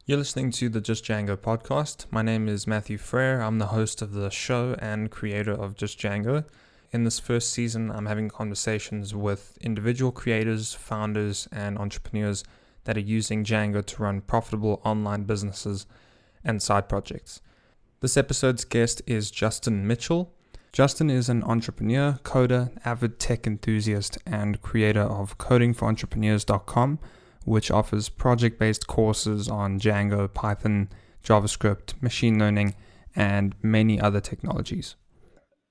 You're listening to the JustDjango Podcast. My name is Matthew Frere. I'm the host of the show and creator of JustDjango. In this first season, I'm having conversations with individual creators, founders, and entrepreneurs that are using Django to run profitable online businesses and side projects. This episode's guest is Justin Mitchel. Justin is an entrepreneur, coder, avid tech enthusiast, and creator of CodingForEntrepreneurs.com, which offers project-based courses on Django, Python, JavaScript, machine learning, and many other technologies.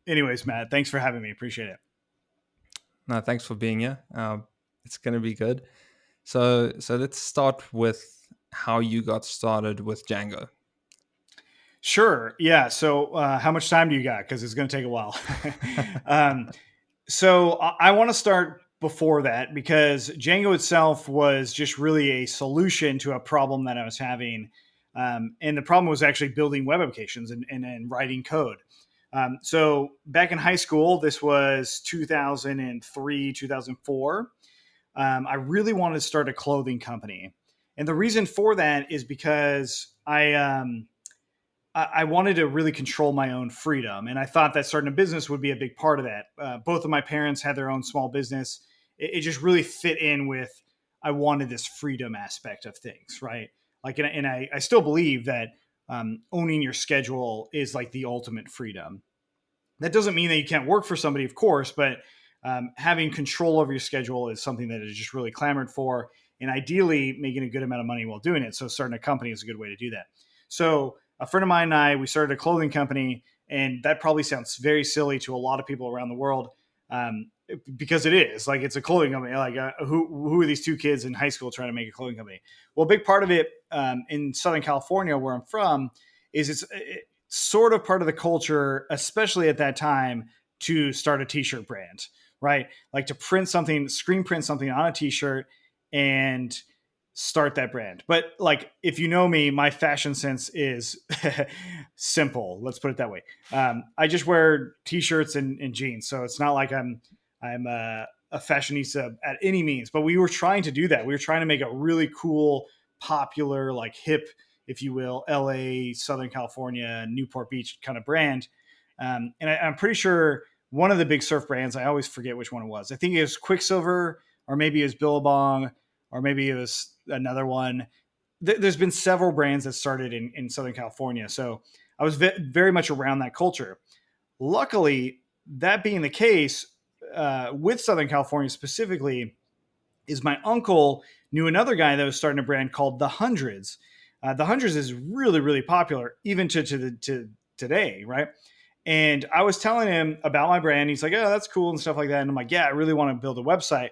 Anyways, Matt, thanks for having me. Appreciate it. No, thanks for being here. It's going to be good. So let's start with how you got started with Django. Sure. Yeah. So how much time do you got? Because it's going to take a while. So I want to start before that because Django itself was just really a solution to a problem that I was having. And the problem was actually building web applications and writing code. So back in high school, this was 2003, 2004. I really wanted to start a clothing company. And the reason for that is because I wanted to really control my own freedom. And I thought that starting a business would be a big part of that. Both of my parents had their own small business. It just really fit in with, I wanted this freedom aspect of things, right? Like, and I still believe that owning your schedule is like the ultimate freedom. That doesn't mean that you can't work for somebody, of course, but having control over your schedule is something that is just really clamored for, and ideally making a good amount of money while doing it. So starting a company is a good way to do that. So a friend of mine and I, we started a clothing company, and that probably sounds very silly to a lot of people around the world because it is. Like, it's a clothing company. Like, who are these two kids in high school trying to make a clothing company? Well, a big part of it in Southern California, where I'm from, is it's sort of part of the culture, especially at that time, to start a t-shirt brand, right? Like to print something, screen print something on a t-shirt and start that brand. But like, if you know me, my fashion sense is simple. Let's put it that way. I just wear t-shirts and jeans. So it's not like I'm a fashionista at any means, but we were trying to do that. We were trying to make a really cool, popular, like hip, if you will, LA, Southern California, Newport Beach kind of brand. And I'm pretty sure one of the big surf brands, I always forget which one it was. I think it was Quicksilver, or maybe it was Billabong, or maybe it was another one. There's been several brands that started in Southern California. So I was very much around that culture. Luckily, that being the case, with Southern California specifically, is my uncle knew another guy that was starting a brand called The Hundreds. The Hundreds is really, really popular, even to today, right? And I was telling him about my brand. He's like, oh, that's cool and stuff like that. And I'm like, yeah, I really want to build a website,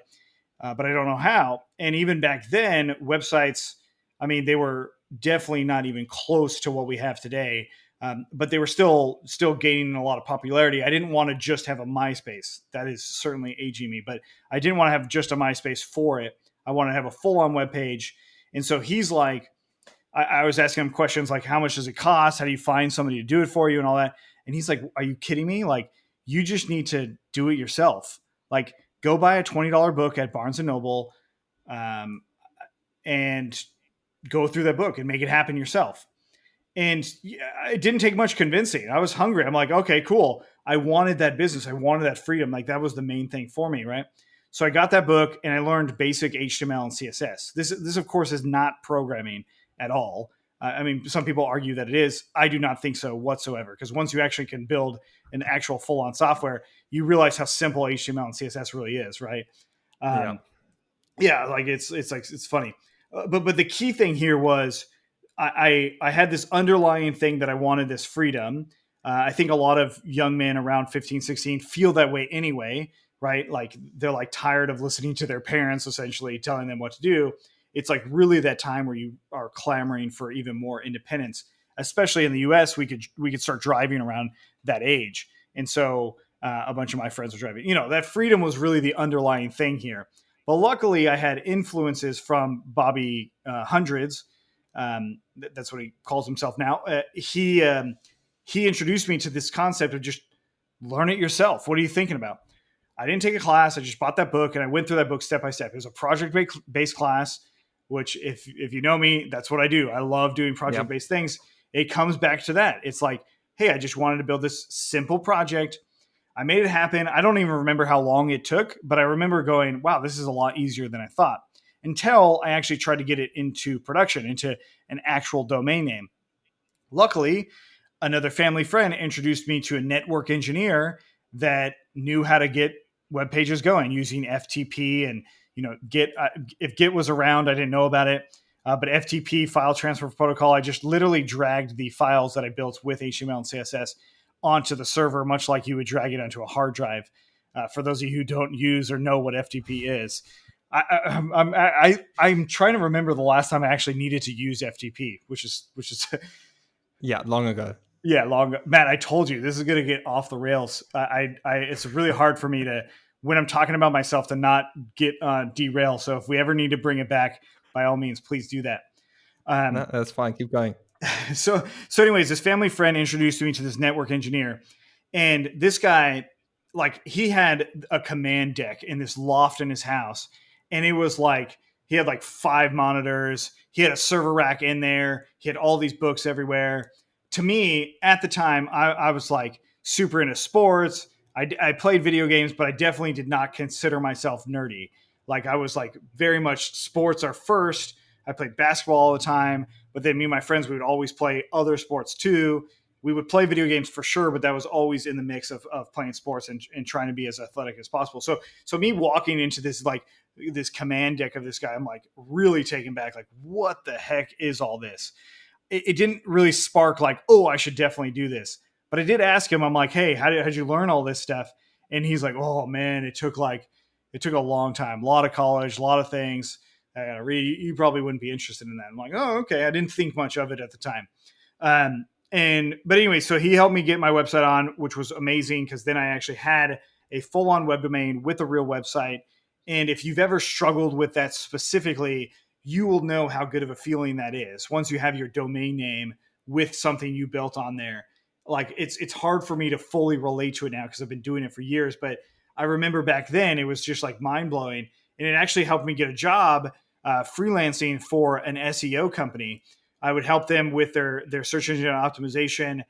but I don't know how. And even back then, websites, I mean, they were definitely not even close to what we have today, but they were still gaining a lot of popularity. I didn't want to just have a MySpace. That is certainly aging me, but I didn't want to have just a MySpace for it. I wanted to have a full-on web page. And so he's like, I was asking him questions like, how much does it cost? How do you find somebody to do it for you and all that? And he's like, are you kidding me? Like, you just need to do it yourself. Like, go buy a $20 book at Barnes and Noble and go through that book and make it happen yourself. And it didn't take much convincing. I was hungry. I'm like, okay, cool. I wanted that business. I wanted that freedom. Like, that was the main thing for me, right? So I got that book and I learned basic HTML and CSS. This of course, is not programming at all. I mean, some people argue that it is. I do not think so whatsoever, because once you actually can build an actual full-on software, you realize how simple HTML and CSS really is, right? Yeah, like it's funny. But the key thing here was I had this underlying thing that I wanted this freedom. I think a lot of young men around 15, 16 feel that way anyway, right? Like, they're like tired of listening to their parents essentially telling them what to do. It's like really that time where you are clamoring for even more independence, especially in the US. We could start driving around that age. And so a bunch of my friends were driving, that freedom was really the underlying thing here. But luckily I had influences from Bobby Hundreds. That's what he calls himself now. He introduced me to this concept of just learn it yourself. What are you thinking about? I didn't take a class. I just bought that book and I went through that book step by step. It was a project-based class which if you know me, that's what I do. I love doing project-based things. It comes back to that. It's like, hey, I just wanted to build this simple project. I made it happen. I don't even remember how long it took, but I remember going, wow, this is a lot easier than I thought, until I actually tried to get it into production, into an actual domain name. Luckily, another family friend introduced me to a network engineer that knew how to get web pages going using FTP and, Git. If Git was around, I didn't know about it. But FTP, file transfer protocol, I just literally dragged the files that I built with HTML and CSS onto the server, much like you would drag it onto a hard drive. For those of you who don't use or know what FTP is, I'm trying to remember the last time I actually needed to use FTP, which is long ago. Yeah, long. Matt, I told you this is going to get off the rails. It's really hard for me to, when I'm talking about myself, to not get derail. So if we ever need to bring it back, by all means, please do that. No, that's fine. Keep going. So anyways, this family friend introduced me to this network engineer, and this guy, like, he had a command deck in this loft in his house, and it was like, he had like 5 monitors. He had a server rack in there. He had all these books everywhere. To me, at the time, I was like super into sports. I played video games, but I definitely did not consider myself nerdy. Like, I was like very much sports are first. I played basketball all the time, but then me and my friends, we would always play other sports too. We would play video games for sure, but that was always in the mix of playing sports and trying to be as athletic as possible. So me walking into this, like, this command deck of this guy, I'm like really taken back. Like, what the heck is all this? It didn't really spark like, oh, I should definitely do this. But I did ask him, I'm like, hey, how'd you learn all this stuff? And he's like, oh man, it took a long time, a lot of college, a lot of things. I gotta read. You probably wouldn't be interested in that. I'm like, oh, okay. I didn't think much of it at the time. But anyway, so he helped me get my website on, which was amazing, because then I actually had a full-on web domain with a real website. And if you've ever struggled with that specifically, you will know how good of a feeling that is once you have your domain name with something you built on there. Like, it's hard for me to fully relate to it now because I've been doing it for years, but I remember back then it was just like mind blowing, and it actually helped me get a job freelancing for an SEO company. I would help them with their search engine optimization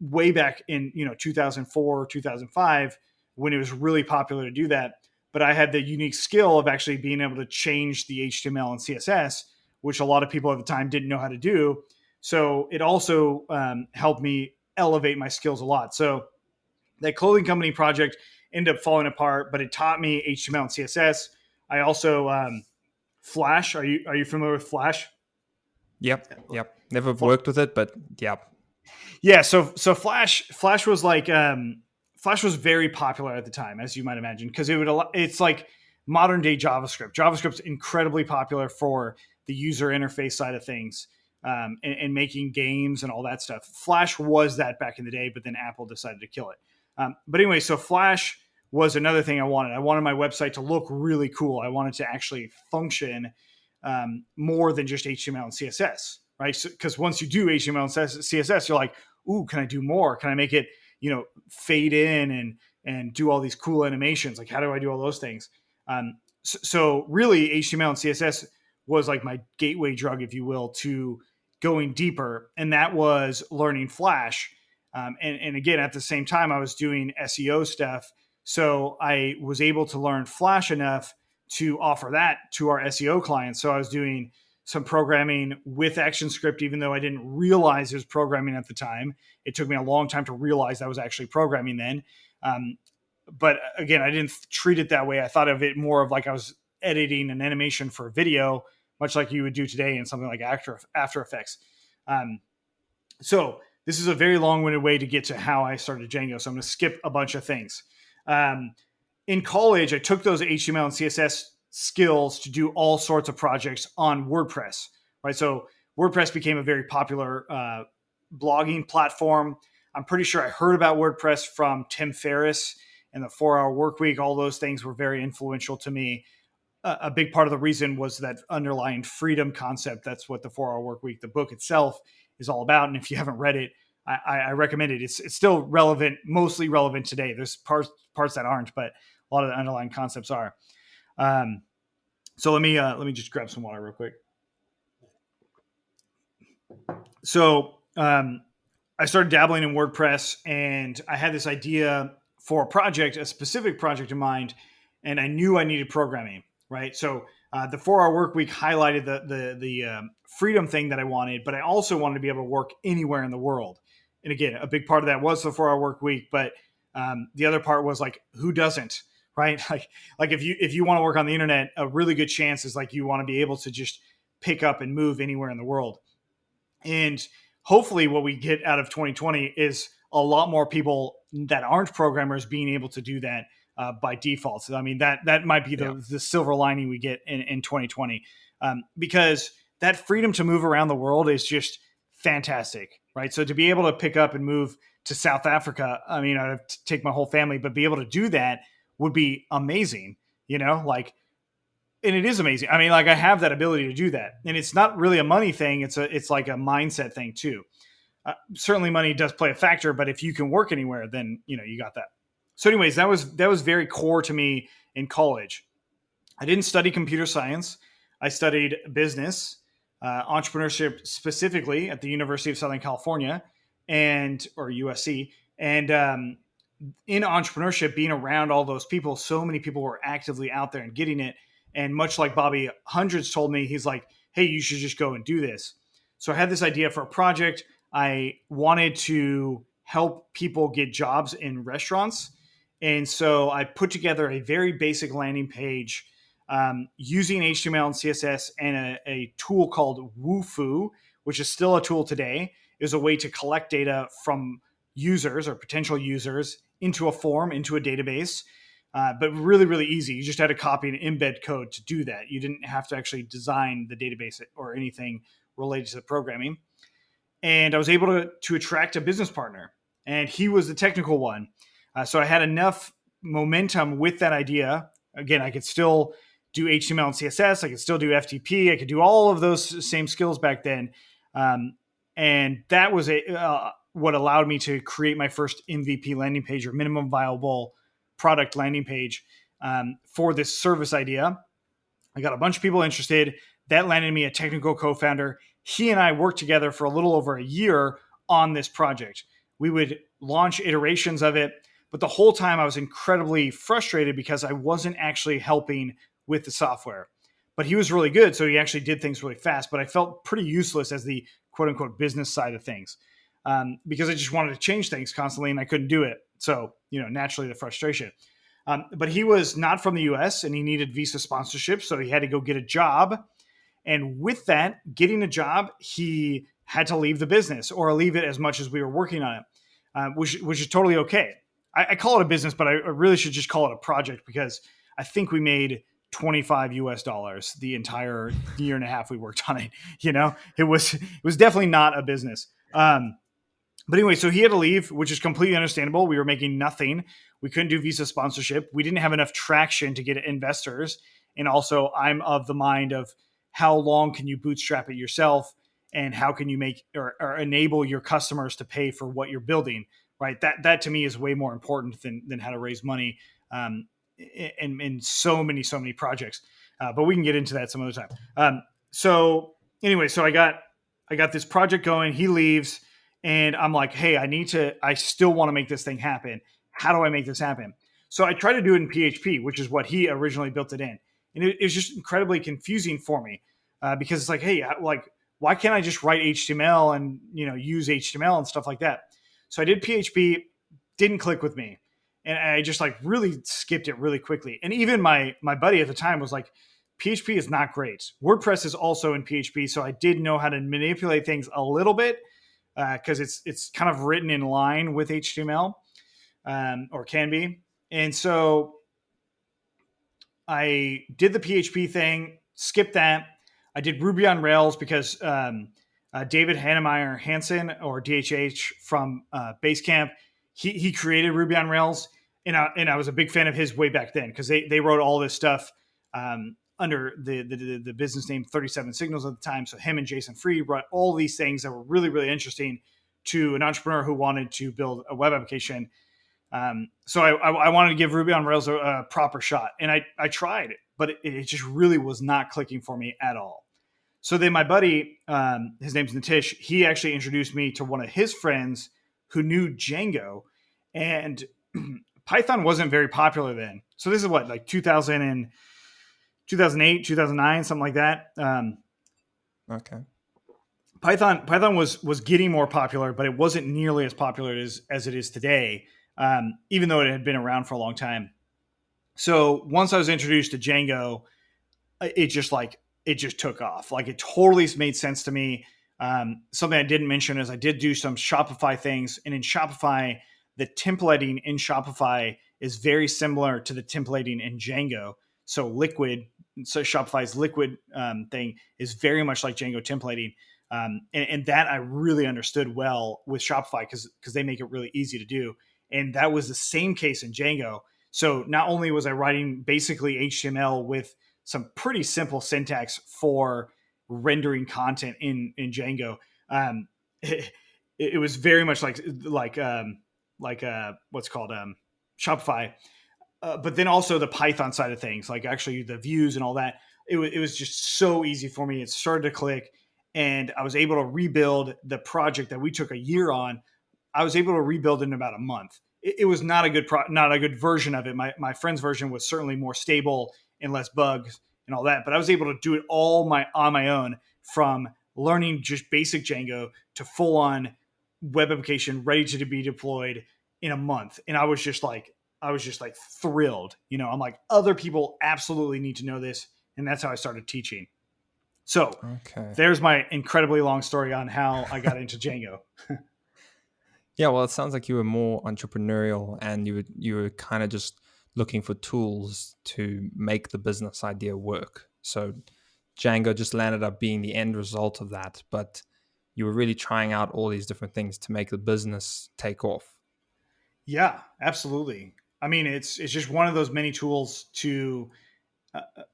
way back in 2004, 2005, when it was really popular to do that. But I had the unique skill of actually being able to change the HTML and CSS, which a lot of people at the time didn't know how to do. So it also helped me elevate my skills a lot. So that clothing company project ended up falling apart, but it taught me HTML and CSS. I also Flash. Are you familiar with Flash? Yep. Never worked with it, but yep. Yeah. So Flash was like Flash was very popular at the time, as you might imagine, because it's like modern day JavaScript. JavaScript's incredibly popular for the user interface side of things, and making games and all that stuff. Flash was that back in the day, but then Apple decided to kill it. But anyway, so Flash was another thing I wanted. I wanted my website to look really cool. I wanted to actually function more than just HTML and CSS, right? Because once you do HTML and CSS, you're like, ooh, can I do more? Can I make it, fade in and do all these cool animations? Like, how do I do all those things? So really, HTML and CSS was like my gateway drug, if you will, to going deeper, and that was learning Flash. And again, at the same time, I was doing SEO stuff, so I was able to learn Flash enough to offer that to our SEO clients. So I was doing some programming with ActionScript, even though I didn't realize it was programming at the time. It took me a long time to realize I was actually programming then. But again, I didn't treat it that way. I thought of it more of like I was editing an animation for a video, much like you would do today in something like After Effects. So this is a very long-winded way to get to how I started Django. So I'm going to skip a bunch of things. In college, I took those HTML and CSS skills to do all sorts of projects on WordPress, right? So WordPress became a very popular blogging platform. I'm pretty sure I heard about WordPress from Tim Ferriss and the 4-Hour Workweek. All those things were very influential to me. A big part of the reason was that underlying freedom concept. That's what the 4-Hour Workweek, the book itself, is all about. And if you haven't read it, I recommend it. It's still relevant, mostly relevant today. There's parts that aren't, but a lot of the underlying concepts are. So let me just grab some water real quick. So I started dabbling in WordPress, and I had this idea for a project, a specific project in mind, and I knew I needed programming, right? So the 4-hour work week highlighted the freedom thing that I wanted, but I also wanted to be able to work anywhere in the world. And again, a big part of that was the 4-hour work week, but the other part was like, who doesn't, right? Like if you want to work on the internet, a really good chance is like you want to be able to just pick up and move anywhere in the world. And hopefully what we get out of 2020 is a lot more people that aren't programmers being able to do that by default. So, I mean, that might be the silver lining we get in 2020, because that freedom to move around the world is just fantastic, right? So to be able to pick up and move to South Africa, I mean, I'd have to take my whole family, but be able to do that would be amazing, like, and it is amazing. I mean, like I have that ability to do that, and it's not really a money thing. It's like a mindset thing too. Certainly money does play a factor, but if you can work anywhere, then, you got that. So anyways, that was very core to me in college. I didn't study computer science. I studied business, entrepreneurship specifically at the University of Southern California or USC. And in entrepreneurship, being around all those people, so many people were actively out there and getting it. And much like Bobby Hundreds told me, he's like, hey, you should just go and do this. So I had this idea for a project. I wanted to help people get jobs in restaurants. And so I put together a very basic landing page using HTML and CSS and a tool called Wufoo, which is still a tool today. It was a way to collect data from users or potential users into a form, into a database. But really, really easy. You just had to copy and embed code to do that. You didn't have to actually design the database or anything related to the programming. And I was able to attract a business partner, and he was the technical one. So I had enough momentum with that idea. Again, I could still do HTML and CSS. I could still do FTP. I could do all of those same skills back then. And that was what allowed me to create my first MVP landing page, or minimum viable product landing page, for this service idea. I got a bunch of people interested. That landed me a technical co-founder. He and I worked together for a little over a year on this project. We would launch iterations of it, but the whole time I was incredibly frustrated because I wasn't actually helping with the software. But he was really good, so he actually did things really fast, but I felt pretty useless as the quote-unquote business side of things, because I just wanted to change things constantly and I couldn't do it. So, naturally the frustration. But he was not from the US and he needed visa sponsorship, so he had to go get a job. And with that, getting a job, he had to leave the business or leave it as much as we were working on it, which is totally okay. I call it a business, but I really should just call it a project, because I think we made $25 the entire year and a half we worked on it. It was definitely not a business. But anyway, so he had to leave, which is completely understandable. We were making nothing. We couldn't do visa sponsorship. We didn't have enough traction to get investors. And also, I'm of the mind of how long can you bootstrap it yourself, and how can you make or enable your customers to pay for what you're building, right? That to me is way more important than how to raise money in so many projects. But we can get into that some other time. So anyway, so I got this project going. He leaves. And I'm like, hey, I still want to make this thing happen. How do I make this happen? So I tried to do it in PHP, which is what he originally built it in. And it was just incredibly confusing for me, because it's like, hey, why can't I just write HTML and, use HTML and stuff like that? So I did PHP, didn't click with me. And I just really skipped it really quickly. And even my buddy at the time was like, PHP is not great. WordPress is also in PHP. So I did know how to manipulate things a little bit, because it's kind of written in line with HTML, or can be. And so I did the PHP thing, skipped that. I did Ruby on Rails because David Hannemeyer Hansen, or DHH from Basecamp, he created Ruby on Rails, and I was a big fan of his way back then, because they wrote all this stuff under the business name 37 Signals at the time. So him and Jason Fried wrote all these things that were really, really interesting to an entrepreneur who wanted to build a web application. So I wanted to give Ruby on Rails a proper shot. And I tried, but it just really was not clicking for me at all. So then my buddy, his name's Nitish, he actually introduced me to one of his friends who knew Django, and Python wasn't very popular then. So this is what, like 2008, 2009, something like that. Okay. Python was getting more popular, but it wasn't nearly as popular as it is today, even though it had been around for a long time. So once I was introduced to Django, it just took off. Like, it totally made sense to me. Something I didn't mention is I did do some Shopify things, and in Shopify, the templating in Shopify is very similar to the templating in Django. So Shopify's Liquid thing is very much like Django templating. And that I really understood well with Shopify because they make it really easy to do. And that was the same case in Django. So not only was I writing basically HTML with some pretty simple syntax for rendering content in Django, it was very much like what's called Shopify. But then also the Python side of things, like actually the views and all that, it was just so easy for me. It started to click, and I was able to rebuild the project that we took a year on. I was able to rebuild in about a month. It was not a good version of it. My friend's version was certainly more stable and less bugs and all that, but I was able to do it all on my own, from learning just basic Django to full on web application ready to be deployed in a month. And I was just like thrilled. I'm like, other people absolutely need to know this. And that's how I started teaching. So There's my incredibly long story on how I got into Django. Yeah, well, it sounds like you were more entrepreneurial, and you were kind of just looking for tools to make the business idea work. So Django just landed up being the end result of that, but you were really trying out all these different things to make the business take off. Yeah, absolutely. I mean, it's just one of those many tools to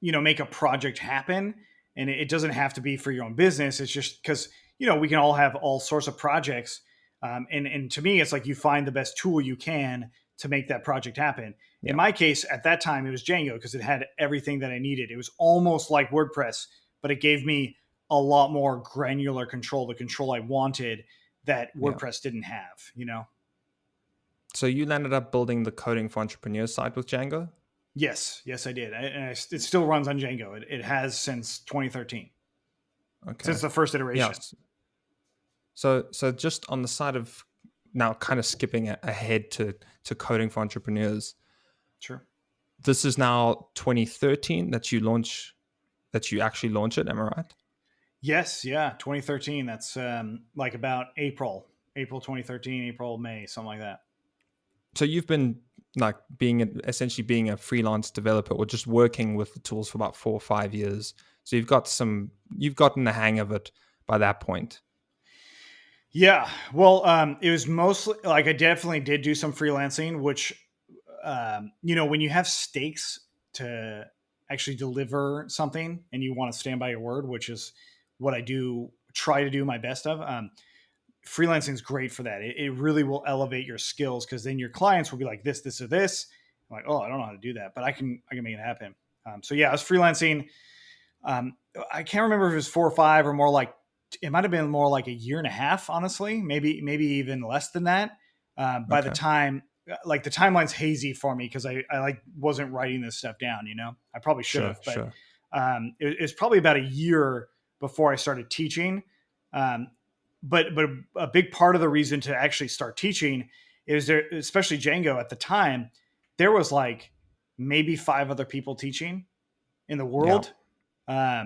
make a project happen. And it doesn't have to be for your own business. It's just because we can all have all sorts of projects. And to me, it's like you find the best tool you can to make that project happen. Yeah. In my case, at that time, it was Django because it had everything that I needed. It was almost like WordPress, but it gave me a lot more granular control, the control I wanted that WordPress didn't have, So you landed up building the Coding for Entrepreneurs site with Django? Yes, I did. It still runs on Django. It has since 2013. Okay. Since the first iteration. Yes. So just on the side of now, kind of skipping ahead to Coding for Entrepreneurs. Sure. This is now 2013 that you actually launch it. Am I right? Yes. Yeah. 2013. That's like about April 2013, April, May, something like that. So you've been like essentially being a freelance developer or just working with the tools for about 4 or 5 years. So you've gotten the hang of it by that point. Yeah. Well, it was mostly like I definitely did do some freelancing, which, when you have stakes to actually deliver something and you want to stand by your word, which is what I try to do my best of. Freelancing is great for that. It really will elevate your skills because then your clients will be like this, or this. I'm like, oh, I don't know how to do that, but I can make it happen. So yeah, I was freelancing. I can't remember if it was 4 or 5 or more. Like it might have been more like a year and a half, honestly, maybe even less than that. By the time, like the timeline's hazy for me because I like wasn't writing this stuff down. I probably should have, but it was probably about a year before I started teaching. But a big part of the reason to actually start teaching is there, especially Django at the time, there was like maybe 5 other people teaching in the world. Yeah.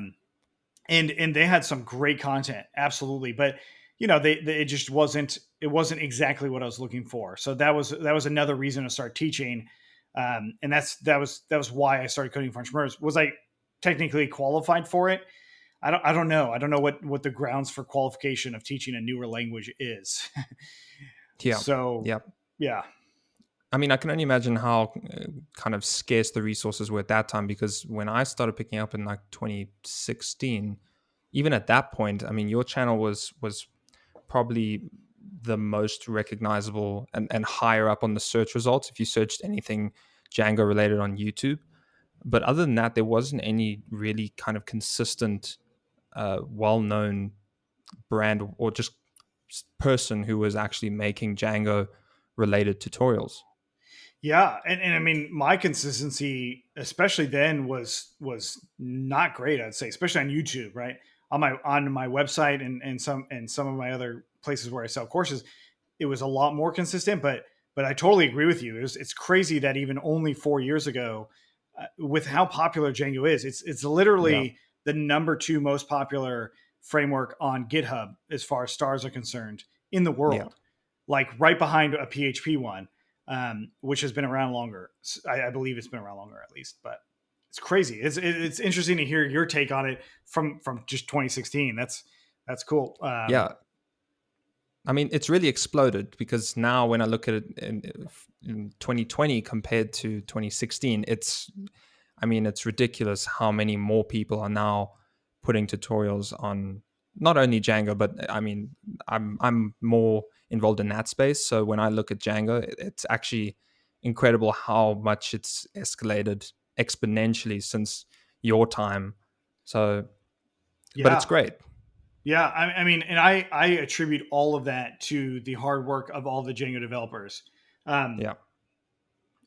And they had some great content. Absolutely. But it just wasn't exactly what I was looking for. So that was another reason to start teaching. And that was why I started Coding for Entrepreneurs. Was I technically qualified for it? I don't know. I don't know what the grounds for qualification of teaching a newer language is. Yeah. So, yeah. I mean, I can only imagine how kind of scarce the resources were at that time, because when I started picking up in like 2016, even at that point, I mean, your channel was probably the most recognizable and higher up on the search results if you searched anything Django related on YouTube. But other than that, there wasn't any really kind of consistent well-known brand or just person who was actually making Django related tutorials. Yeah, and I mean, my consistency, especially then, was not great. I'd say, especially on YouTube, right? On my website and some of my other places where I sell courses, it was a lot more consistent. But I totally agree with you. It's crazy that even only 4 years ago, with how popular Django is, it's Yeah. literally the number two most popular framework on GitHub as far as stars are concerned in the Yeah. world, like right behind a PHP one, which has been around longer. I believe it's been around longer at least, but it's crazy. It's interesting to hear your take on it from just 2016. That's cool. Yeah. I mean, it's really exploded because now when I look at it in 2020 compared to 2016, it's ridiculous how many more people are now putting tutorials on not only Django, but I mean, I'm more involved in that space. So when I look at Django, it's actually incredible how much it's escalated exponentially since your time. So, but it's Yeah. great. Yeah, I mean, and I attribute all of that to the hard work of all the Django developers. Um, Yeah.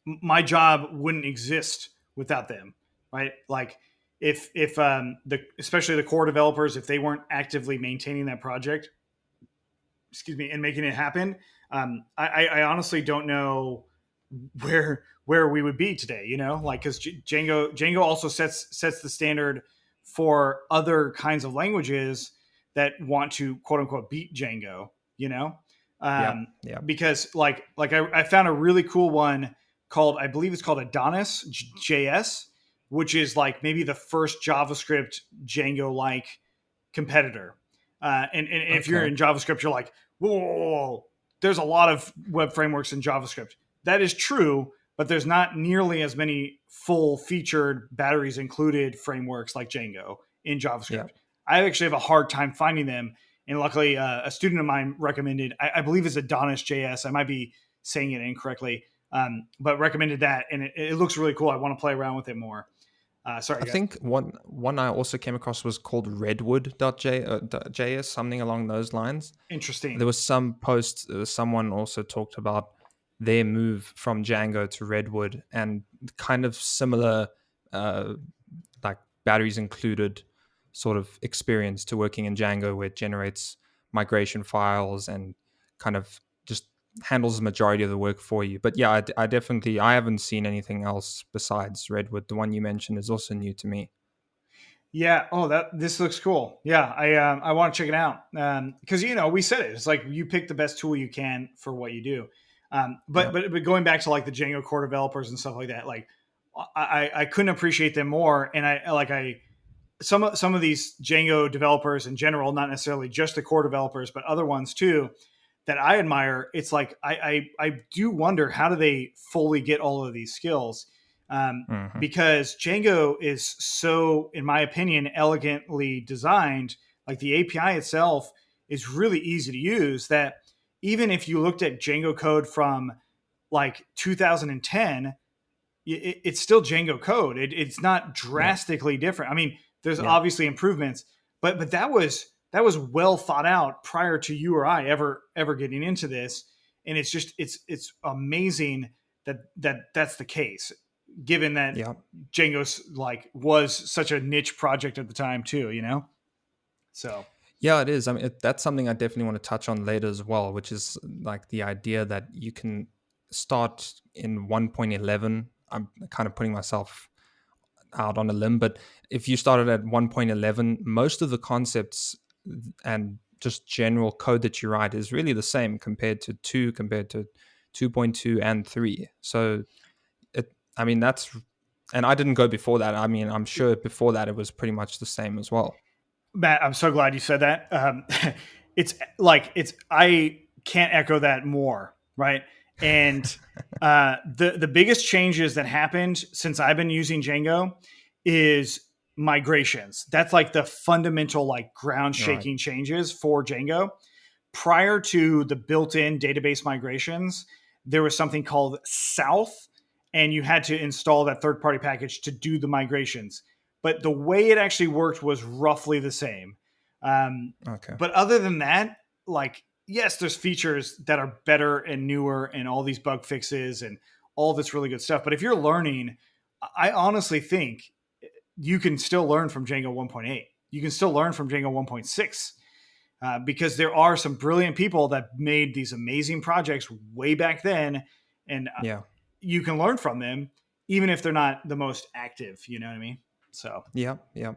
my job wouldn't exist without them, right? Like if the especially the core developers, if they weren't actively maintaining that project, excuse me, and making it happen, I honestly don't know where we would be today. Like because Django also sets the standard for other kinds of languages that want to quote unquote beat Django. You know, Yeah. um, Yeah. because I found a really cool one called, I believe it's called Adonis JS, which is like maybe the first JavaScript Django like competitor. And if you're Okay. in JavaScript, you're like, whoa, there's a lot of web frameworks in JavaScript. That is true, but there's not nearly as many full featured batteries included frameworks like Django in Yeah. JavaScript. I actually have a hard time finding them. And luckily, a student of mine recommended, I believe it's Adonis JS. I might be saying it incorrectly, but recommended that. And it looks really cool. I want to play around with it more. Sorry, I guys. think one I also came across was called redwood.js, something along those lines. There Interesting. was some post, someone also talked about their move from Django to Redwood and kind of similar, uh, like batteries included sort of experience to working in Django, where it generates migration files and kind of just handles the majority of the work for you. But yeah, I definitely, I haven't seen anything else besides Redwood. The one you mentioned is also new to me. Yeah. Oh, this looks cool. Yeah, I want to check it out because we said it. It's like you pick the best tool you can for what you do. But Yeah. but going back to like the Django core developers and stuff like that, like I couldn't appreciate them more. And I some of these Django developers in general, not necessarily just the core developers, but other ones too, that I admire. It's like I do wonder, how do they fully get all of these skills? Hmm. Because Django is so, in my opinion, elegantly designed. Like the API itself is really easy to use. That even if you looked at Django code from like 2010, it's still Django code. It's not Yeah. drastically different. I mean, there's Yeah. obviously improvements, but that was well thought out prior to you or I ever getting into this. And it's just it's amazing that's the case, given that Yeah. Django's like was such a niche project at the time too. So Yeah, it is. I mean, that's something I definitely want to touch on later as well, which is like the idea that you can start in 1.11. I'm kind of putting myself out on a limb, but if you started at 1.11, most of the concepts and just general code that you write is really the same compared to 2, compared to 2.2 and 3. So I mean, and I didn't go before that. I mean, I'm sure before that it was pretty much the same as well. Matt, I'm so glad you said that. It's like I can't echo that more, right? And the biggest changes that happened since I've been using Django is migrations. That's like the fundamental, like ground Right. shaking changes for Django. Prior to the built-in database migrations, there was something called South, and you had to install that third-party package to do the migrations. but the way it actually worked was roughly the same. Okay. But other than that, like, yes, there's features that are better and newer and all these bug fixes and all this really good stuff. But if you're learning, I honestly think you can still learn from Django 1.8. You can still learn from Django 1.6 because there are some brilliant people that made these amazing projects way back then. And Yeah. you can learn from them, even if they're not the most active. You know what I mean? So, Yeah. Yeah.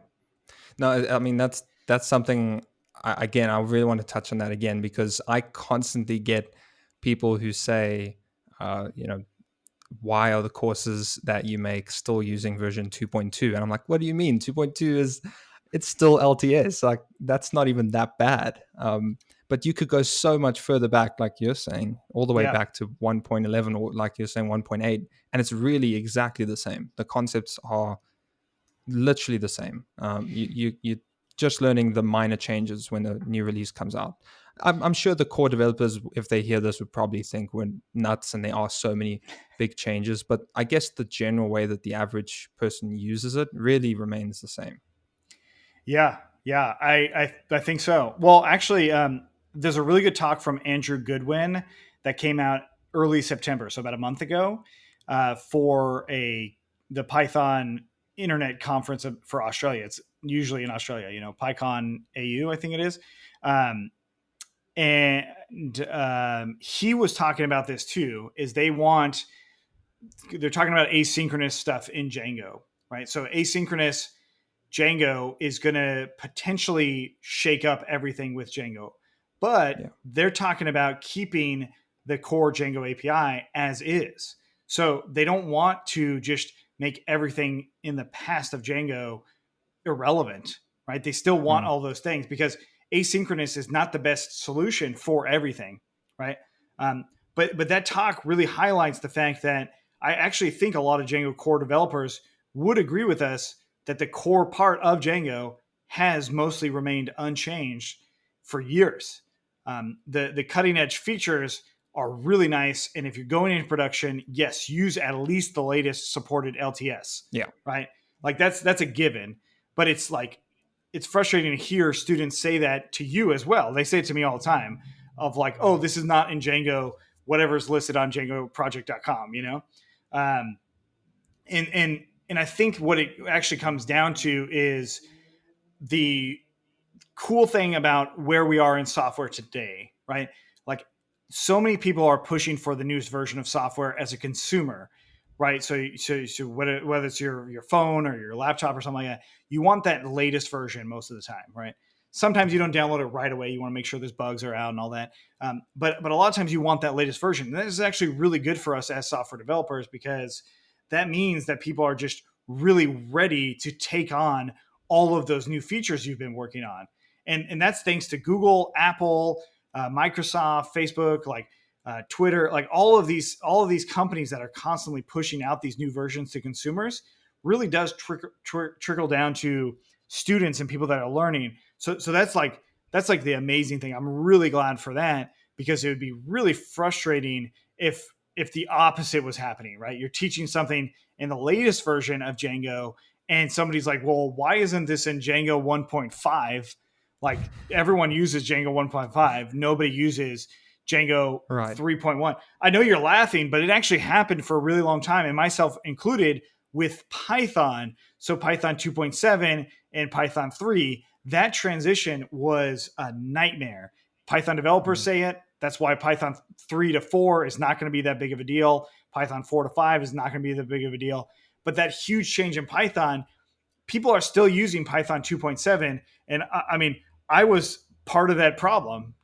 No, I mean, that's something, again, I really want to touch on that again, because I constantly get people who say, why are the courses that you make still using version 2.2? And I'm like, what do you mean? 2.2 it's still LTS. Like, that's not even that bad. But you could go so much further back, like you're saying, all the way yeah. back to 1.11, or like you're saying 1.8, and it's really exactly the same. The concepts are literally the same. You're just learning the minor changes when a new release comes out. I'm sure the core developers, if they hear this, would probably think we're nuts and there are so many big changes. But I guess the general way that the average person uses it really remains the same. Yeah, yeah, I think so. Well, actually, there's a really good talk from Andrew Goodwin that came out early September, so about a month ago, for the Python Internet Conference for Australia. It's usually in Australia, PyCon AU, I think it is. And he was talking about this too. They're talking about asynchronous stuff in Django, right? So asynchronous Django is going to potentially shake up everything with Django, but they're talking about keeping the core Django API as is. So they don't want to just make everything in the past of Django irrelevant, right? They still want all those things because asynchronous is not the best solution for everything, right? But that talk really highlights the fact that I actually think a lot of Django core developers would agree with us that the core part of Django has mostly remained unchanged for years. The cutting edge features are really nice, and if you're going into production, yes, use at least the latest supported LTS. Yeah, right. Like that's a given. But it's frustrating to hear students say that to you as well. They say it to me all the time of like, oh, this is not in Django, whatever's listed on djangoproject.com, and I think what it actually comes down to is the cool thing about where we are in software today, right? Like so many people are pushing for the newest version of software as a consumer, right? So whether it's your phone or your laptop or something like that, you want that latest version most of the time, right? Sometimes you don't download it right away. You want to make sure those bugs are out and all that. But a lot of times you want that latest version. And that is actually really good for us as software developers because that means that people are just really ready to take on all of those new features you've been working on. And that's thanks to Google, Apple, Microsoft, Facebook, Twitter, like all of these companies that are constantly pushing out these new versions to consumers really does trickle down to students and people that are learning. So that's like the amazing thing. I'm really glad for that because it would be really frustrating if the opposite was happening, right? You're teaching something in the latest version of Django and somebody's like, well, why isn't this in Django 1.5? Like everyone uses Django 1.5. Nobody uses Django 3.1. I know you're laughing, but it actually happened for a really long time, and myself included, with Python. So Python 2.7 and Python 3, that transition was a nightmare. Python developers say it. That's why Python 3 to 4 is not going to be that big of a deal. Python 4 to 5 is not going to be that big of a deal. But that huge change in Python, people are still using Python 2.7. And I mean, I was part of that problem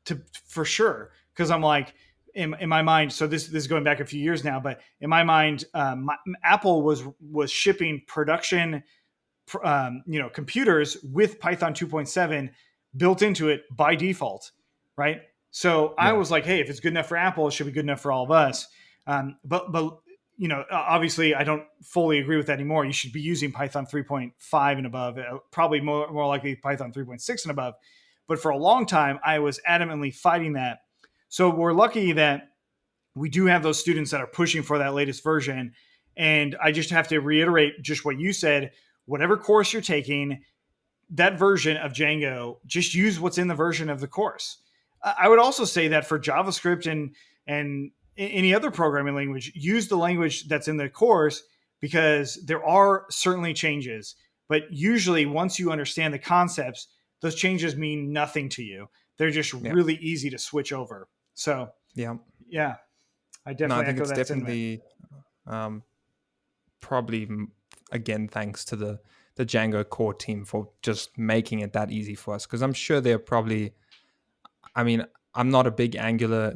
for sure. Because I'm like, in my mind, so this is going back a few years now, but in my mind, Apple was shipping production, computers with Python 2.7 built into it by default, right? So I was like, hey, if it's good enough for Apple, it should be good enough for all of us. But obviously, I don't fully agree with that anymore. You should be using Python 3.5 and above, probably more likely Python 3.6 and above. But for a long time, I was adamantly fighting that. So we're lucky that we do have those students that are pushing for that latest version. And I just have to reiterate just what you said. whatever course you're taking, that version of Django, just use what's in the version of the course. I would also say that for JavaScript and any other programming language, use the language that's in the course, because there are certainly changes. But usually once you understand the concepts, those changes mean nothing to you. They're just Yeah. really easy to switch over. So Yeah. yeah, I No, I definitely think echo it's that sentiment. definitely probably again thanks to the Django core team for just making it that easy for us. Because I'm sure they're probably, I mean, I'm not a big Angular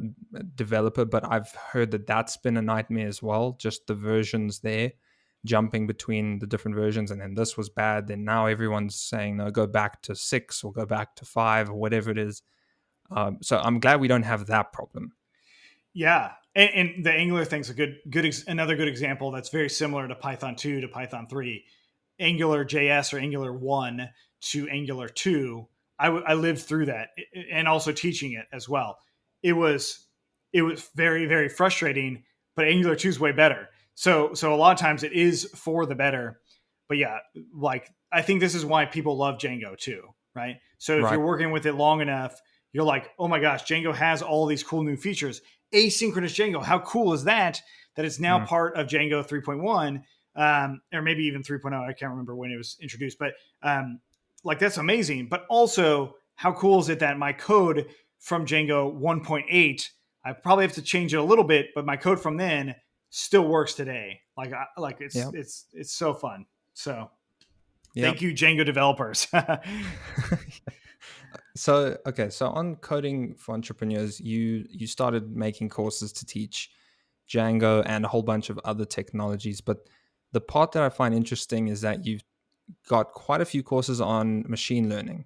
developer, but I've heard that that's been a nightmare as well. Just the versions there, jumping between the different versions, and then this was bad. Then now everyone's saying, no, go back to 6 or go back to 5 or whatever it is. So I'm glad we don't have that problem. Yeah, and the Angular thing's another good example that's very similar to Python 2 to Python 3. Angular JS or Angular 1 to Angular 2. I lived through that, and also teaching it as well. It was very, very frustrating, but Angular 2 is way better. So a lot of times it is for the better. But yeah, like I think this is why people love Django too, right? So if Right. you're working with it long enough, you're like, oh my gosh, Django has all these cool new features. Asynchronous Django, how cool is that? That it's now part of Django 3.1, or maybe even 3.0. I can't remember when it was introduced, but like that's amazing. But also, how cool is it that my code from Django 1.8, I probably have to change it a little bit, but my code from then still works today. Like Yeah. it's so fun. So Yeah. thank you, Django developers. So on Coding for Entrepreneurs, you started making courses to teach Django and a whole bunch of other technologies. But the part that I find interesting is that you've got quite a few courses on machine learning.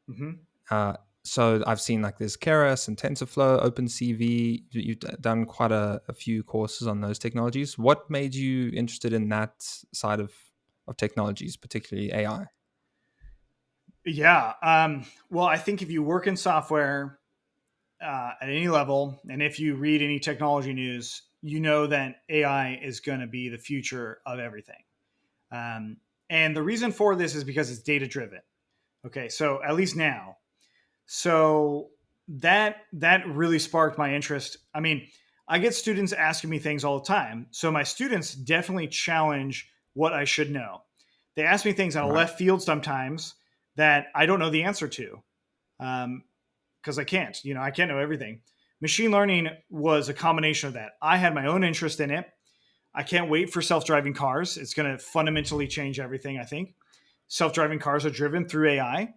Mm-hmm. So I've seen like there's Keras and TensorFlow, OpenCV. You've done quite a few courses on those technologies. What made you interested in that side of technologies, particularly AI? Yeah. Well, I think if you work in software at any level, and if you read any technology news, you know that AI is going to be the future of everything. And the reason for this is because it's data driven. Okay, so at least now. So that really sparked my interest. I mean, I get students asking me things all the time. So my students definitely challenge what I should know. They ask me things out of Right. left field sometimes that I don't know the answer to. Because I can't, I can't know everything. Machine learning was a combination of that. I had my own interest in it. I can't wait for self-driving cars. It's going to fundamentally change everything, I think. Self-driving cars are driven through AI.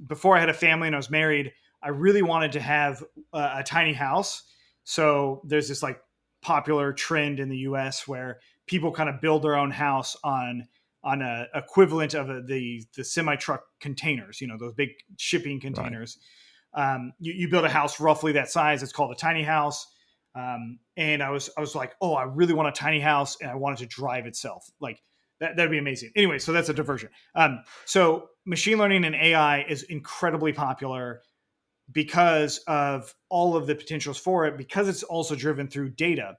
Before I had a family and I was married, I really wanted to have a tiny house. So there's this like popular trend in the US where people kind of build their own house on a equivalent of the semi truck containers, those big shipping containers. Right. You build a house roughly that size. It's called a tiny house. And I was like, oh, I really want a tiny house, and I want it to drive itself. Like that'd be amazing. Anyway, so that's a diversion. So machine learning and AI is incredibly popular because of all of the potentials for it, because it's also driven through data.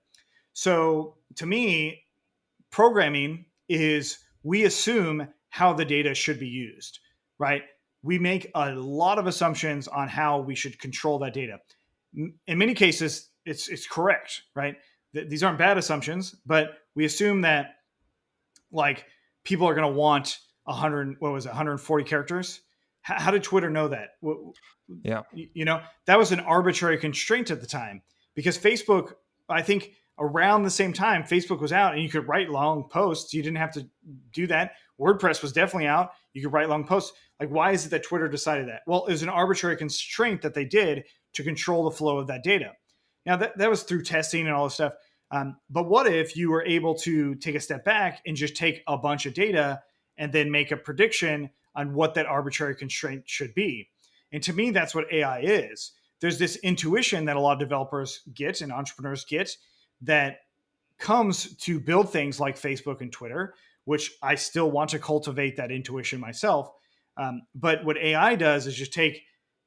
So to me, programming is we assume how the data should be used, right? We make a lot of assumptions on how we should control that data. In many cases, it's correct, right? These aren't bad assumptions, but we assume that like people are going to want 140 characters. How did Twitter know that? Yeah. That was an arbitrary constraint at the time, because Facebook, I think around the same time, Facebook was out and you could write long posts. You didn't have to do that. WordPress was definitely out. You could write long posts. Like, why is it that Twitter decided that? Well, it was an arbitrary constraint that they did to control the flow of that data. Now, that was through testing and all this stuff. But what if you were able to take a step back and just take a bunch of data and then make a prediction on what that arbitrary constraint should be? And to me, that's what AI is. There's this intuition that a lot of developers get and entrepreneurs get that comes to build things like Facebook and Twitter, which I still want to cultivate that intuition myself. But what AI does is just take,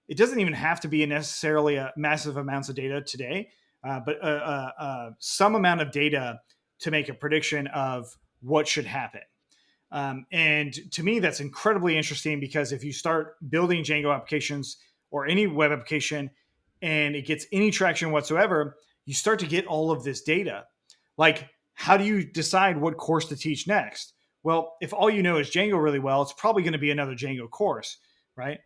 it doesn't even have to be necessarily a massive amounts of data today, but some amount of data to make a prediction of what should happen. And to me, that's incredibly interesting, because if you start building Django applications or any web application and it gets any traction whatsoever, you start to get all of this data. Like, how do you decide what course to teach next? Well, if all you know is Django really well, it's probably going to be another Django course, right?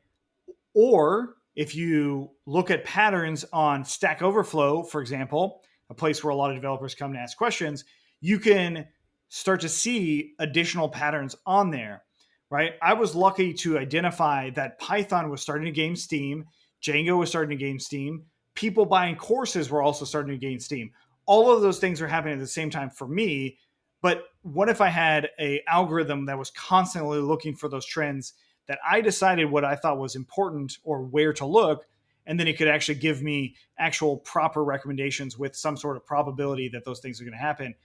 Or if you look at patterns on Stack Overflow, for example, a place where a lot of developers come to ask questions, you can start to see additional patterns on there, right? I was lucky to identify that Python was starting to gain steam, Django was starting to gain steam, people buying courses were also starting to gain steam. All of those things are happening at the same time for me. But what if I had an algorithm that was constantly looking for those trends, that I decided what I thought was important or where to look, and then it could actually give me actual proper recommendations with some sort of probability that those things are going to happen?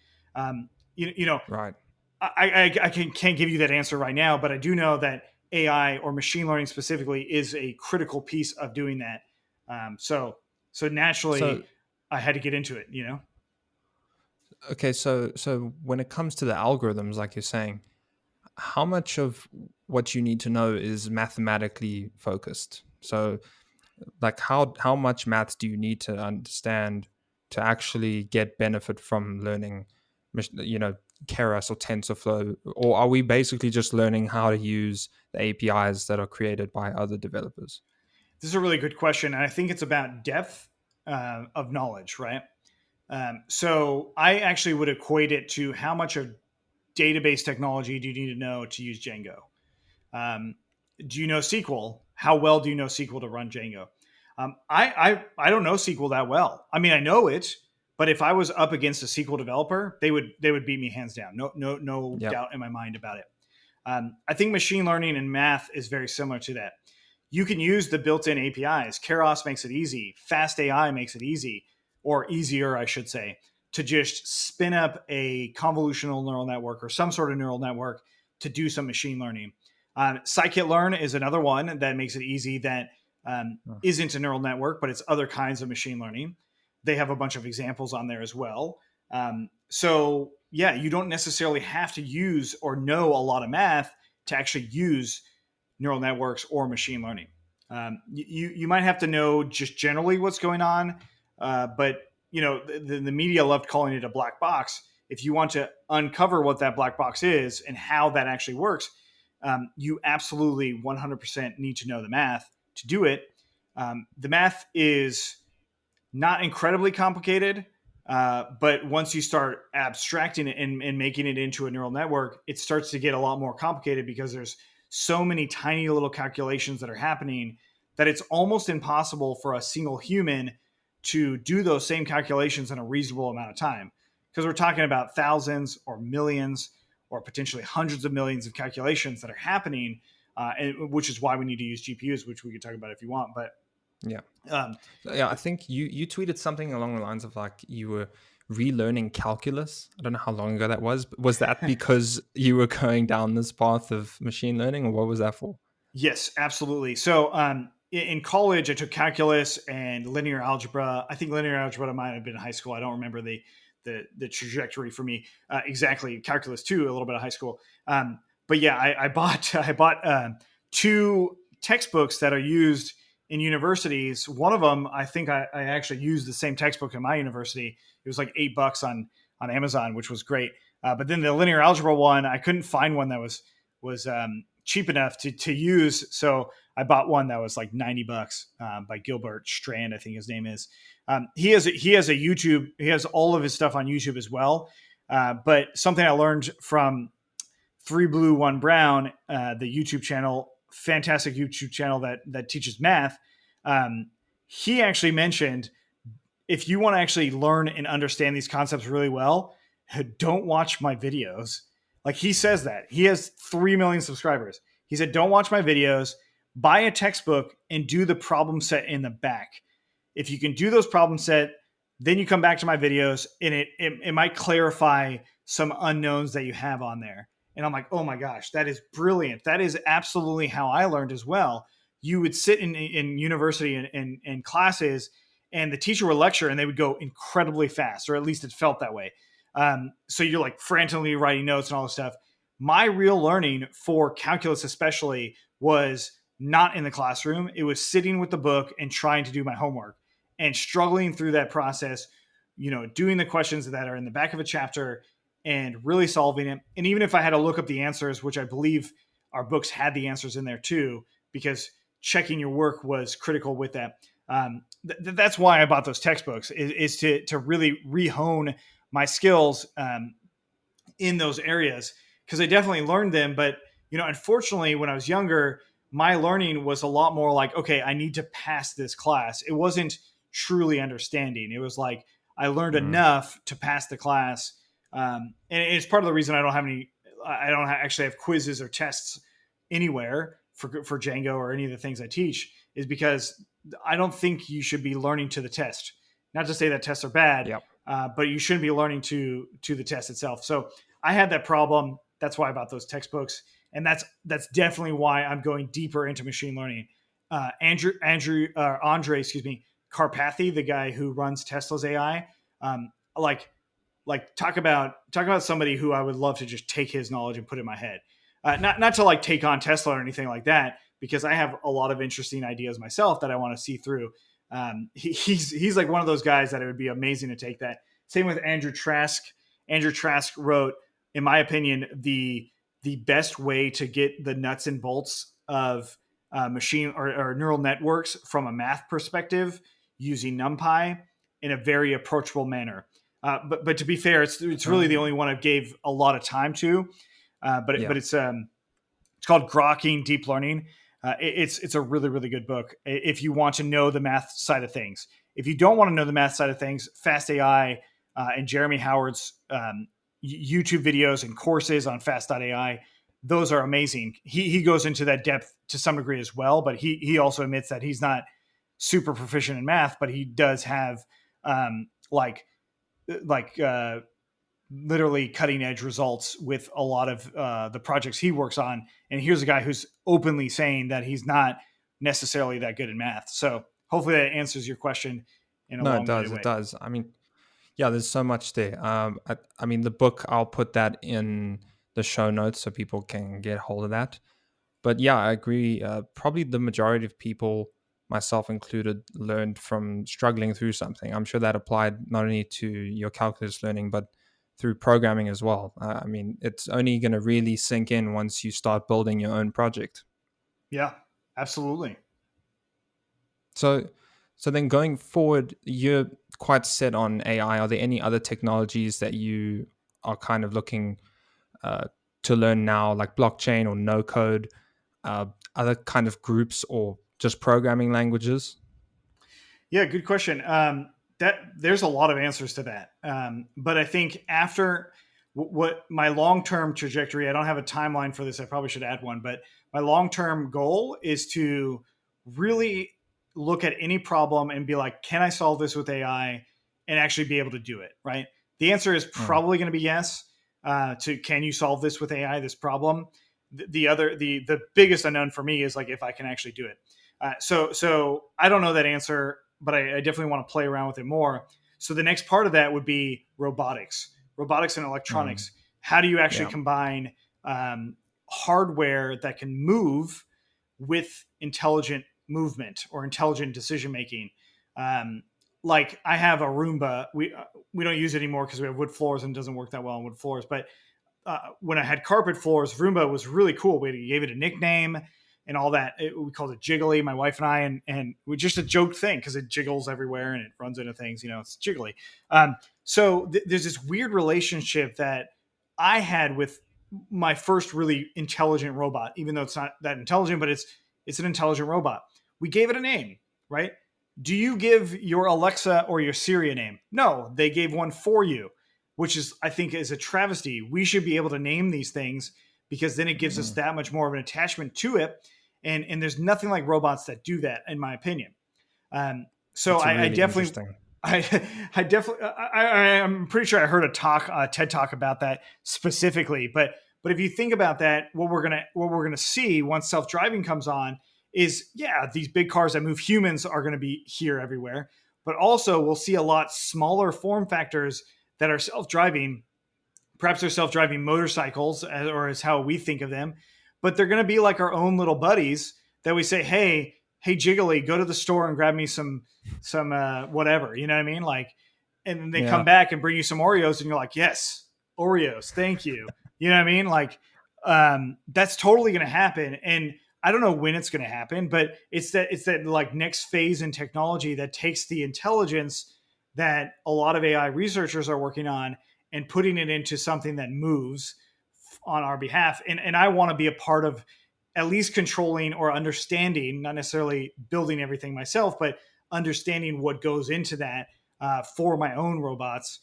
Right. I can't give you that answer right now, but I do know that AI, or machine learning specifically, is a critical piece of doing that. So naturally, So I had to get into it. okay, so when it comes to the algorithms, like you're saying, how much of what you need to know is mathematically focused? So like how much maths do you need to understand to actually get benefit from learning, Keras or TensorFlow? Or are we basically just learning how to use the APIs that are created by other developers? This is a really good question, and I think it's about depth of knowledge, right? So I actually would equate it to how much of database technology do you need to know to use Django? Do you know SQL? How well do you know SQL to run Django? I don't know SQL that well. I mean, I know it, but if I was up against a SQL developer, they would beat me hands down. No Yep. doubt in my mind about it. I think machine learning and math is very similar to that. You can use the built-in APIs. Keras makes it easy. Fast AI makes it easy, or easier, I should say, to just spin up a convolutional neural network or some sort of neural network to do some machine learning. Scikit-learn is another one that makes it easy, that isn't a neural network, but it's other kinds of machine learning. They have a bunch of examples on there as well. So yeah, you don't necessarily have to use or know a lot of math to actually use neural networks or machine learning. You might have to know just generally what's going on, but the media loved calling it a black box. If you want to uncover what that black box is and how that actually works, you absolutely 100% need to know the math to do it. The math is not incredibly complicated, but once you start abstracting it and making it into a neural network, it starts to get a lot more complicated, because there's so many tiny little calculations that are happening that it's almost impossible for a single human to do those same calculations in a reasonable amount of time, because we're talking about thousands or millions or potentially hundreds of millions of calculations that are happening, which is why we need to use GPUs, which we could talk about if you want. But Yeah. I think you tweeted something along the lines of like you were relearning calculus. I don't know how long ago that was. But was that because you were going down this path of machine learning, or what was that for? Yes, absolutely. So in college, I took calculus and linear algebra. I think linear algebra might have been in high school. I don't remember the trajectory for me exactly. Calculus too, a little bit of high school. But yeah, I bought two textbooks that are used in universities. One of them, I think I actually used the same textbook in my university. It was like $8 on Amazon, which was great. But then the linear algebra one, I couldn't find one that was cheap enough to use. So I bought one that was like $90 by Gilbert Strand, I think his name is. He has a YouTube. He has all of his stuff on YouTube as well. But something I learned from 3 Blue 1 Brown, the YouTube channel, fantastic YouTube channel that teaches math. He actually mentioned, if you want to actually learn and understand these concepts really well, don't watch my videos. Like, he says that. He has 3 million subscribers. He said, don't watch my videos, buy a textbook and do the problem set in the back. If you can do those problem set, then you come back to my videos and it might clarify some unknowns that you have on there. And I'm like, oh my gosh, that is brilliant. That is absolutely how I learned as well. You would sit in university and classes, and the teacher would lecture and they would go incredibly fast, or at least it felt that way. So you're like frantically writing notes and all this stuff. My real learning for calculus, especially, was not in the classroom. It was sitting with the book and trying to do my homework and struggling through that process, doing the questions that are in the back of a chapter and really solving it. And even if I had to look up the answers, which I believe our books had the answers in there too, because checking your work was critical with that. That's why I bought those textbooks, is to really rehone my skills in those areas, because I definitely learned them. But, unfortunately, when I was younger, my learning was a lot more like, okay, I need to pass this class. It wasn't truly understanding. It was like I learned enough to pass the class. And it's part of the reason I don't actually have quizzes or tests anywhere for Django or any of the things I teach, is because I don't think you should be learning to the test. Not to say that tests are bad, Yep. but you shouldn't be learning to the test itself. So I had that problem. That's why I bought those textbooks. And that's definitely why I'm going deeper into machine learning. Andre Karpathy, the guy who runs Tesla's AI, talk about somebody who I would love to just take his knowledge and put in my head. Not to take on Tesla or anything like that, because I have a lot of interesting ideas myself that I want to see through. He's like one of those guys that it would be amazing to take that. Same with Andrew Trask. Andrew Trask wrote, in my opinion, the best way to get the nuts and bolts of machine or neural networks from a math perspective, using NumPy in a very approachable manner. But to be fair, it's really the only one I gave a lot of time to. But it's called Grokking Deep Learning. It's a really, really good book if you want to know the math side of things. If you don't want to know the math side of things, Fast AI and Jeremy Howard's YouTube videos and courses on Fast.ai, those are amazing. He goes into that depth to some degree as well, but he also admits that he's not super proficient in math, but he does have literally cutting edge results with a lot of the projects he works on. And here's a guy who's openly saying that he's not necessarily that good in math. So hopefully that answers your question in a long-winded way. It does. I mean, yeah, there's so much there. I mean, the book, I'll put that in the show notes so people can get hold of that. But yeah, I agree. Probably the majority of people, myself included, learned from struggling through something. I'm sure that applied not only to your calculus learning, but through programming as well. I mean, it's only going to really sink in once you start building your own project. Yeah, absolutely. So then going forward, you're quite set on AI. Are there any other technologies that you are kind of looking to learn now, like blockchain or no code, other kind of groups, or just programming languages? Yeah, good question. That there's a lot of answers to that. But I think after what my long-term trajectory, I don't have a timeline for this. I probably should add one, but my long-term goal is to really look at any problem and be like, can I solve this with AI and actually be able to do it? Right. The answer is probably going to be yes. To can you solve this with AI, this problem? The biggest unknown for me is like if I can actually do it. So I don't know that answer, but I definitely want to play around with it more. So the next part of that would be robotics and electronics. How do you actually combine hardware that can move with intelligent movement or intelligent decision making? Like I have a Roomba. We don't use it anymore because we have wood floors and it doesn't work that well on wood floors. But when I had carpet floors, Roomba was really cool. We gave it a nickname and all that. We called it Jiggly, my wife and I, and we just a joke thing because it jiggles everywhere and it runs into things. It's jiggly. So there's this weird relationship that I had with my first really intelligent robot, even though it's not that intelligent, but it's an intelligent robot. We gave it a name, right? Do you give your Alexa or your Siri a name? No, they gave one for you, which is, I think, is a travesty. We should be able to name these things because then it gives us that much more of an attachment to it. And there's nothing like robots that do that, in my opinion. So I definitely, I'm pretty sure I heard a TED talk about that specifically. But if you think about that, what we're gonna see once self-driving comes on is, these big cars that move humans are going to be here everywhere, but also we'll see a lot smaller form factors that are self-driving. Perhaps they're self-driving motorcycles, or is how we think of them, but they're going to be like our own little buddies that we say, hey, Jiggly, go to the store and grab me some whatever, you know what I mean? Like, and then they come back and bring you some Oreos, and you're like, yes, Oreos, thank you. You know what I mean? Like, that's totally going to happen. And I don't know when it's going to happen, but it's that like next phase in technology that takes the intelligence that a lot of AI researchers are working on and putting it into something that moves on our behalf. And I want to be a part of at least controlling or understanding, not necessarily building everything myself, but understanding what goes into that for my own robots.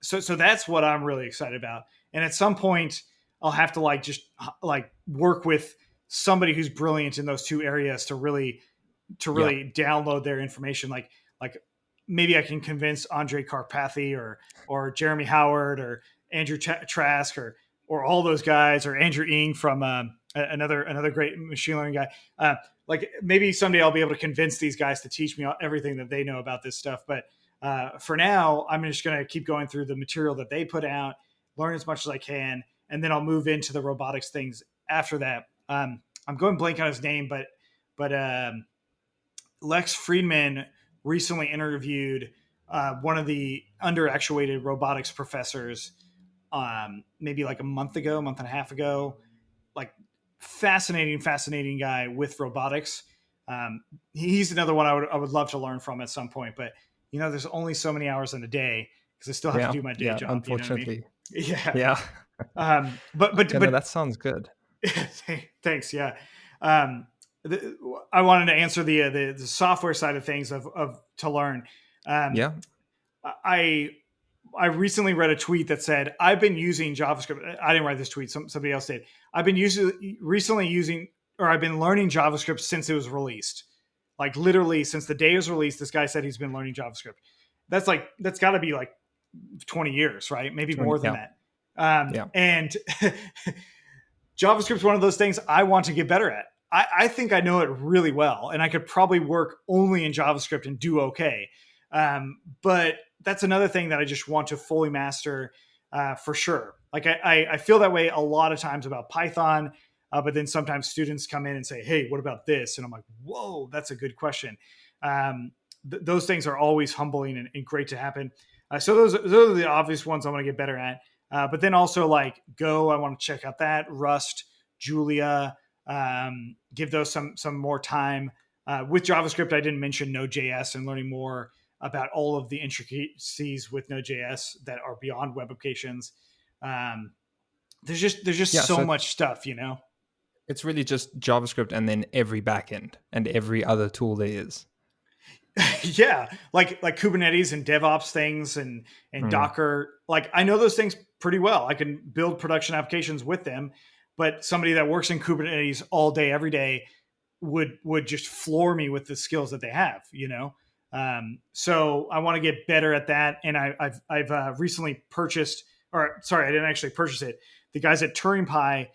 So that's what I'm really excited about. And at some point, I'll have to just work with somebody who's brilliant in those two areas to really download their information. Like maybe I can convince Andre Karpathy or Jeremy Howard or Andrew Trask or all those guys, or Andrew Ng from another great machine learning guy. Like maybe someday I'll be able to convince these guys to teach me everything that they know about this stuff. But for now, I'm just going to keep going through the material that they put out, learn as much as I can, and then I'll move into the robotics things after that. I'm going blank on his name, but Lex Friedman recently interviewed one of the underactuated robotics professors, maybe like a month and a half ago. Like fascinating guy with robotics. He's another one I would love to learn from at some point, but there's only so many hours in a day because I still have to do my day job. Unfortunately. You know what I mean? Yeah. But that sounds good. Thanks. Yeah. I wanted to answer the software side of things to learn. I recently read a tweet that said, I've been using JavaScript. I didn't write this tweet. Somebody else did. I've been I've been learning JavaScript since it was released. Like literally since the day it was released, this guy said he's been learning JavaScript. That's gotta be like 20 years, right? Maybe more than that. And JavaScript's one of those things I want to get better at. I think I know it really well, and I could probably work only in JavaScript and do okay. But that's another thing that I just want to fully master for sure. Like I feel that way a lot of times about Python, but then sometimes students come in and say, hey, what about this? And I'm like, whoa, that's a good question. Those things are always humbling and great to happen. So those are the obvious ones I want to get better at. But then also like Go, I want to check out that. Rust, Julia, give those some more time. With JavaScript, I didn't mention Node.js and learning more about all of the intricacies with Node.js that are beyond web applications. There's just so much stuff, It's really just JavaScript and then every backend and every other tool there is. Yeah, like Kubernetes and DevOps things and Docker. Like I know those things pretty well. I can build production applications with them, but somebody that works in Kubernetes all day, every day would just floor me with the skills that they have, So I want to get better at that. And I've recently purchased, or sorry, I didn't actually purchase it. The guys at TuringPie,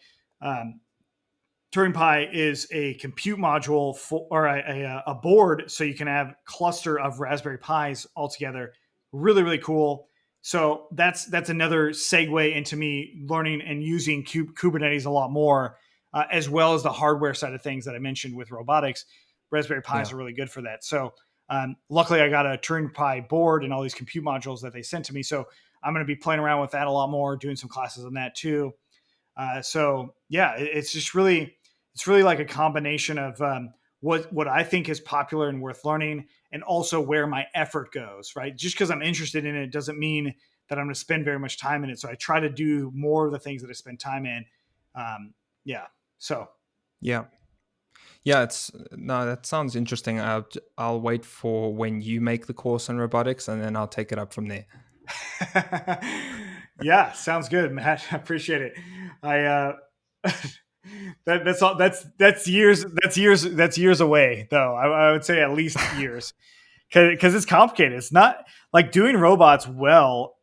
TuringPie is a compute module or a board, so you can have a cluster of Raspberry Pis all together. Really, really cool. So that's another segue into me learning and using Kubernetes a lot more, as well as the hardware side of things that I mentioned with robotics. Raspberry Pis are really good for that. So luckily, I got a TuringPie board and all these compute modules that they sent to me. So I'm going to be playing around with that a lot more, doing some classes on that too. So yeah, it's really like a combination of what I think is popular and worth learning, and also where my effort goes, right? Just because I'm interested in it doesn't mean that I'm going to spend very much time in it. So I try to do more of the things that I spend time in. That sounds interesting. I'll wait for when you make the course on robotics, and then I'll take it up from there. Yeah, sounds good, Matt. I appreciate it. That's years away, though. I would say at least years, because it's complicated. It's not like doing robots well.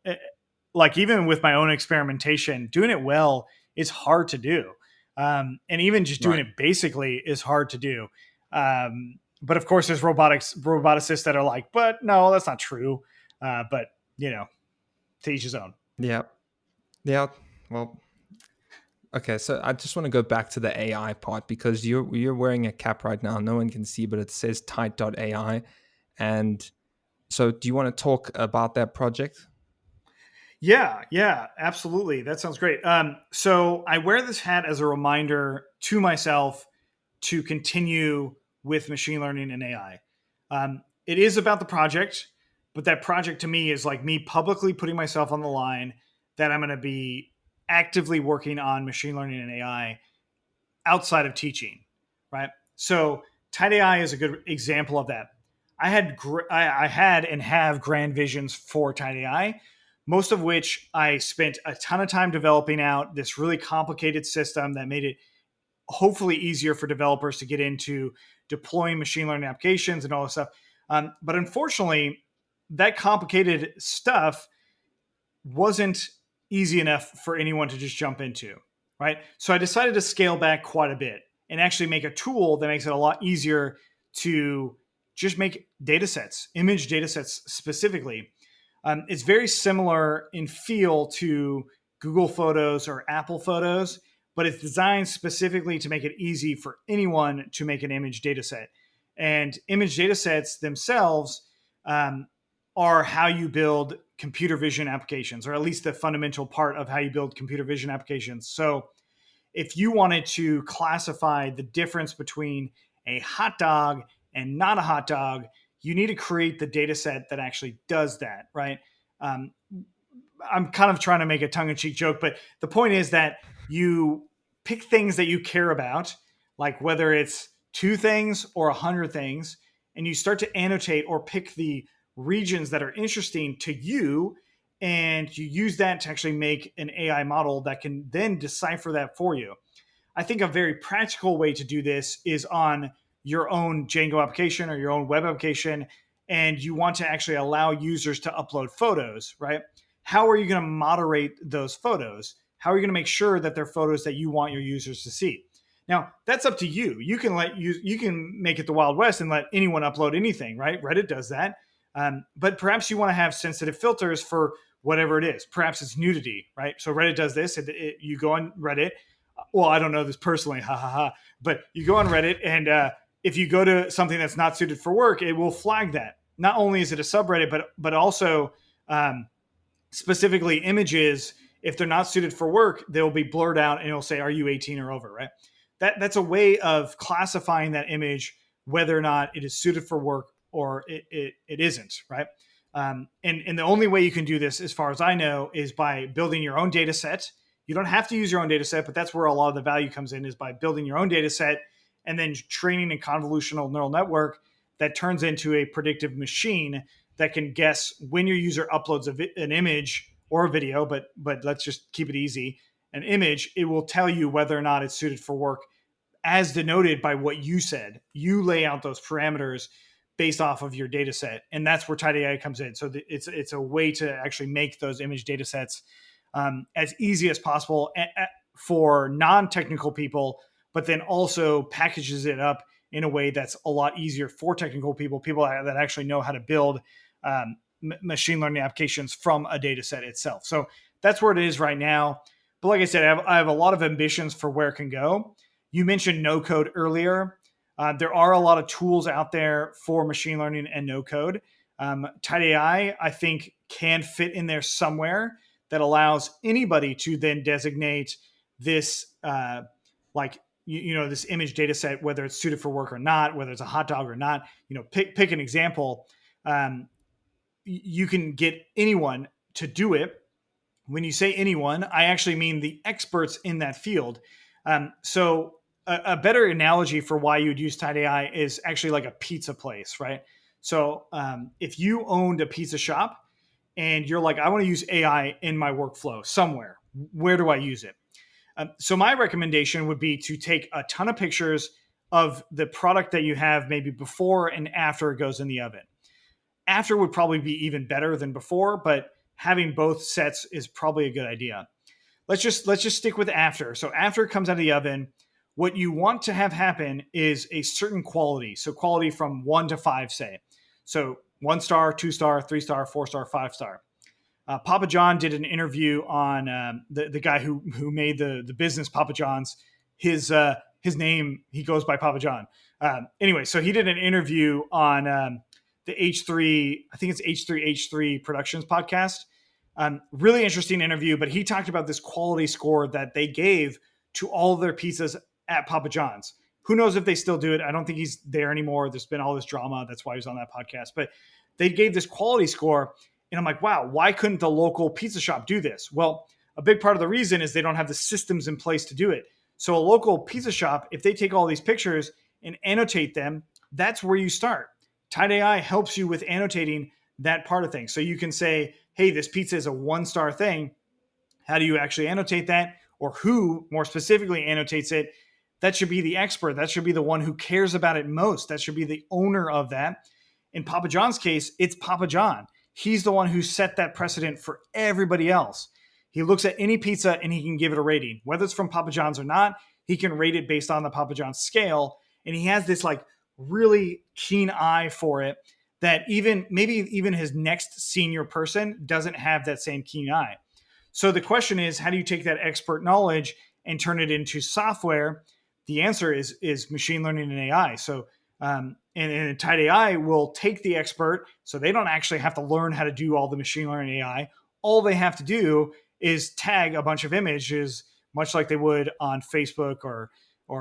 Like even with my own experimentation, doing it well is hard to do, and even just doing it basically is hard to do. But of course, there's roboticists that are like, but no, that's not true. But to each his own. Yeah. Yeah. Well, okay. So I just want to go back to the AI part because you're wearing a cap right now. No one can see, but it says tight.ai. And so do you want to talk about that project? Yeah, absolutely. That sounds great. So I wear this hat as a reminder to myself to continue with machine learning and AI. It is about the project, but that project to me is like me publicly putting myself on the line that I'm going to be actively working on machine learning and AI outside of teaching, right? So Tight AI is a good example of that. I had and have grand visions for Tight AI, most of which I spent a ton of time developing out this really complicated system that made it hopefully easier for developers to get into deploying machine learning applications and all this stuff. But unfortunately, that complicated stuff wasn't easy enough for anyone to just jump into, right? So I decided to scale back quite a bit and actually make a tool that makes it a lot easier to just make data sets, image data sets specifically. It's very similar in feel to Google Photos or Apple Photos, but it's designed specifically to make it easy for anyone to make an image data set. And image data sets themselves are how you build computer vision applications, or at least the fundamental part of how you build computer vision applications. So if you wanted to classify the difference between a hot dog and not a hot dog, you need to create the data set that actually does that, right? I'm kind of trying to make a tongue-in-cheek joke, but the point is that you pick things that you care about, like whether it's 2 things or 100 things, and you start to annotate or pick the regions that are interesting to you, and you use that to actually make an AI model that can then decipher that for you. I think a very practical way to do this is on your own Django application or your own web application, and you want to actually allow users to upload photos, right? How are you going to moderate those photos? How are you going to make sure that they're photos that you want your users to see? Now, that's up to you. You can make it the Wild West and let anyone upload anything, right? Reddit does that. But perhaps you want to have sensitive filters for whatever it is. Perhaps it's nudity, right? So Reddit does this. You go on Reddit. Well, I don't know this personally, but you go on Reddit, and if you go to something that's not suited for work, it will flag that. Not only is it a subreddit, but also specifically images, if they're not suited for work, they'll be blurred out and it'll say, are you 18 or over, right? That's a way of classifying that image, whether or not it is suited for work or it isn't, right? And the only way you can do this, as far as I know, is by building your own data set. You don't have to use your own data set, but that's where a lot of the value comes in, is by building your own data set and then training a convolutional neural network that turns into a predictive machine that can guess when your user uploads an image or a video, but let's just keep it easy, an image. It will tell you whether or not it's suited for work, as denoted by what you said. You lay out those parameters based off of your data set, and that's where Tight AI comes in. So it's a way to actually make those image data sets as easy as possible for non-technical people, but then also packages it up in a way that's a lot easier for technical people that actually know how to build machine learning applications from a data set itself. So that's where it is right now. But like I said, I have a lot of ambitions for where it can go. You mentioned no code earlier. There are a lot of tools out there for machine learning and no code. Tight AI, I think, can fit in there somewhere that allows anybody to then designate this, this image data set, whether it's suited for work or not, whether it's a hot dog or not. Pick an example. You can get anyone to do it. When you say anyone, I actually mean the experts in that field. So a better analogy for why you would use Tight AI is actually like a pizza place, right? So if you owned a pizza shop and you're like, I want to use AI in my workflow somewhere, where do I use it? So my recommendation would be to take a ton of pictures of the product that you have, maybe before and after it goes in the oven. After would probably be even better than before, but having both sets is probably a good idea. Let's just stick with after. So after it comes out of the oven, what you want to have happen is a certain quality. So quality from 1 to 5, say. So 1 star, 2 star, 3 star, 4 star, 5 star. Papa John did an interview on the guy who made the business Papa John's. His name, he goes by Papa John. Anyway, so he did an interview on the H3, I think it's H3 Productions podcast. Really interesting interview, but he talked about this quality score that they gave to all of their pizzas at Papa John's. Who knows if they still do it? I don't think he's there anymore. There's been all this drama. That's why he's on that podcast. But they gave this quality score. And I'm like, wow, why couldn't the local pizza shop do this? Well, a big part of the reason is they don't have the systems in place to do it. So a local pizza shop, if they take all these pictures and annotate them, that's where you start. Tiai helps you with annotating that part of things. So you can say, hey, this pizza is a 1-star thing. How do you actually annotate that? Or who more specifically annotates it? That should be the expert. That should be the one who cares about it most. That should be the owner of that. In Papa John's case, it's Papa John. He's the one who set that precedent for everybody else. He looks at any pizza and he can give it a rating. Whether it's from Papa John's or not, he can rate it based on the Papa John's scale. And he has this like really keen eye for it that maybe even his next senior person doesn't have that same keen eye. So the question is, how do you take that expert knowledge and turn it into software? The answer is machine learning and AI. So and Tiai will take the expert, so they don't actually have to learn how to do all the machine learning AI. All they have to do is tag a bunch of images, much like they would on Facebook or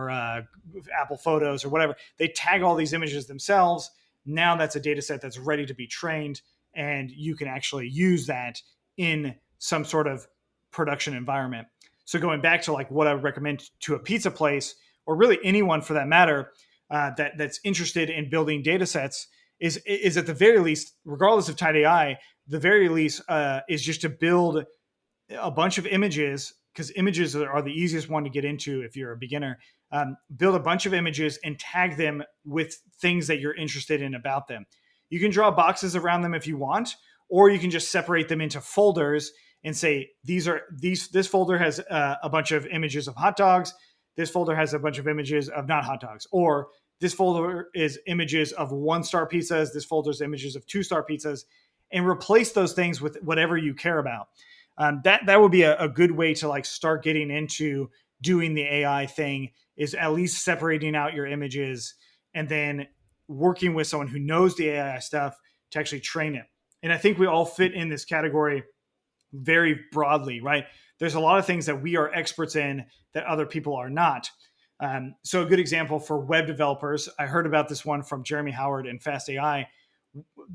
Apple Photos or whatever. They tag all these images themselves. Now that's a data set that's ready to be trained, and you can actually use that in some sort of production environment. So going back to like what I would recommend to a pizza place, or really anyone for that matter, that's interested in building data sets is at the very least, regardless of Tiai, the very least is just to build a bunch of images, because images are the easiest one to get into if you're a beginner. Build a bunch of images and tag them with things that you're interested in about them. You can draw boxes around them if you want, or you can just separate them into folders and say, this folder has a bunch of images of hot dogs. This folder has a bunch of images of not hot dogs. Or this folder is images of 1-star pizzas. This folder is images of 2-star pizzas. And replace those things with whatever you care about. That would be a good way to like start getting into doing the AI thing, is at least separating out your images and then working with someone who knows the AI stuff to actually train it. And I think we all fit in this category very broadly, right? There's a lot of things that we are experts in that other people are not. So a good example for web developers, I heard about this one from Jeremy Howard and Fast AI.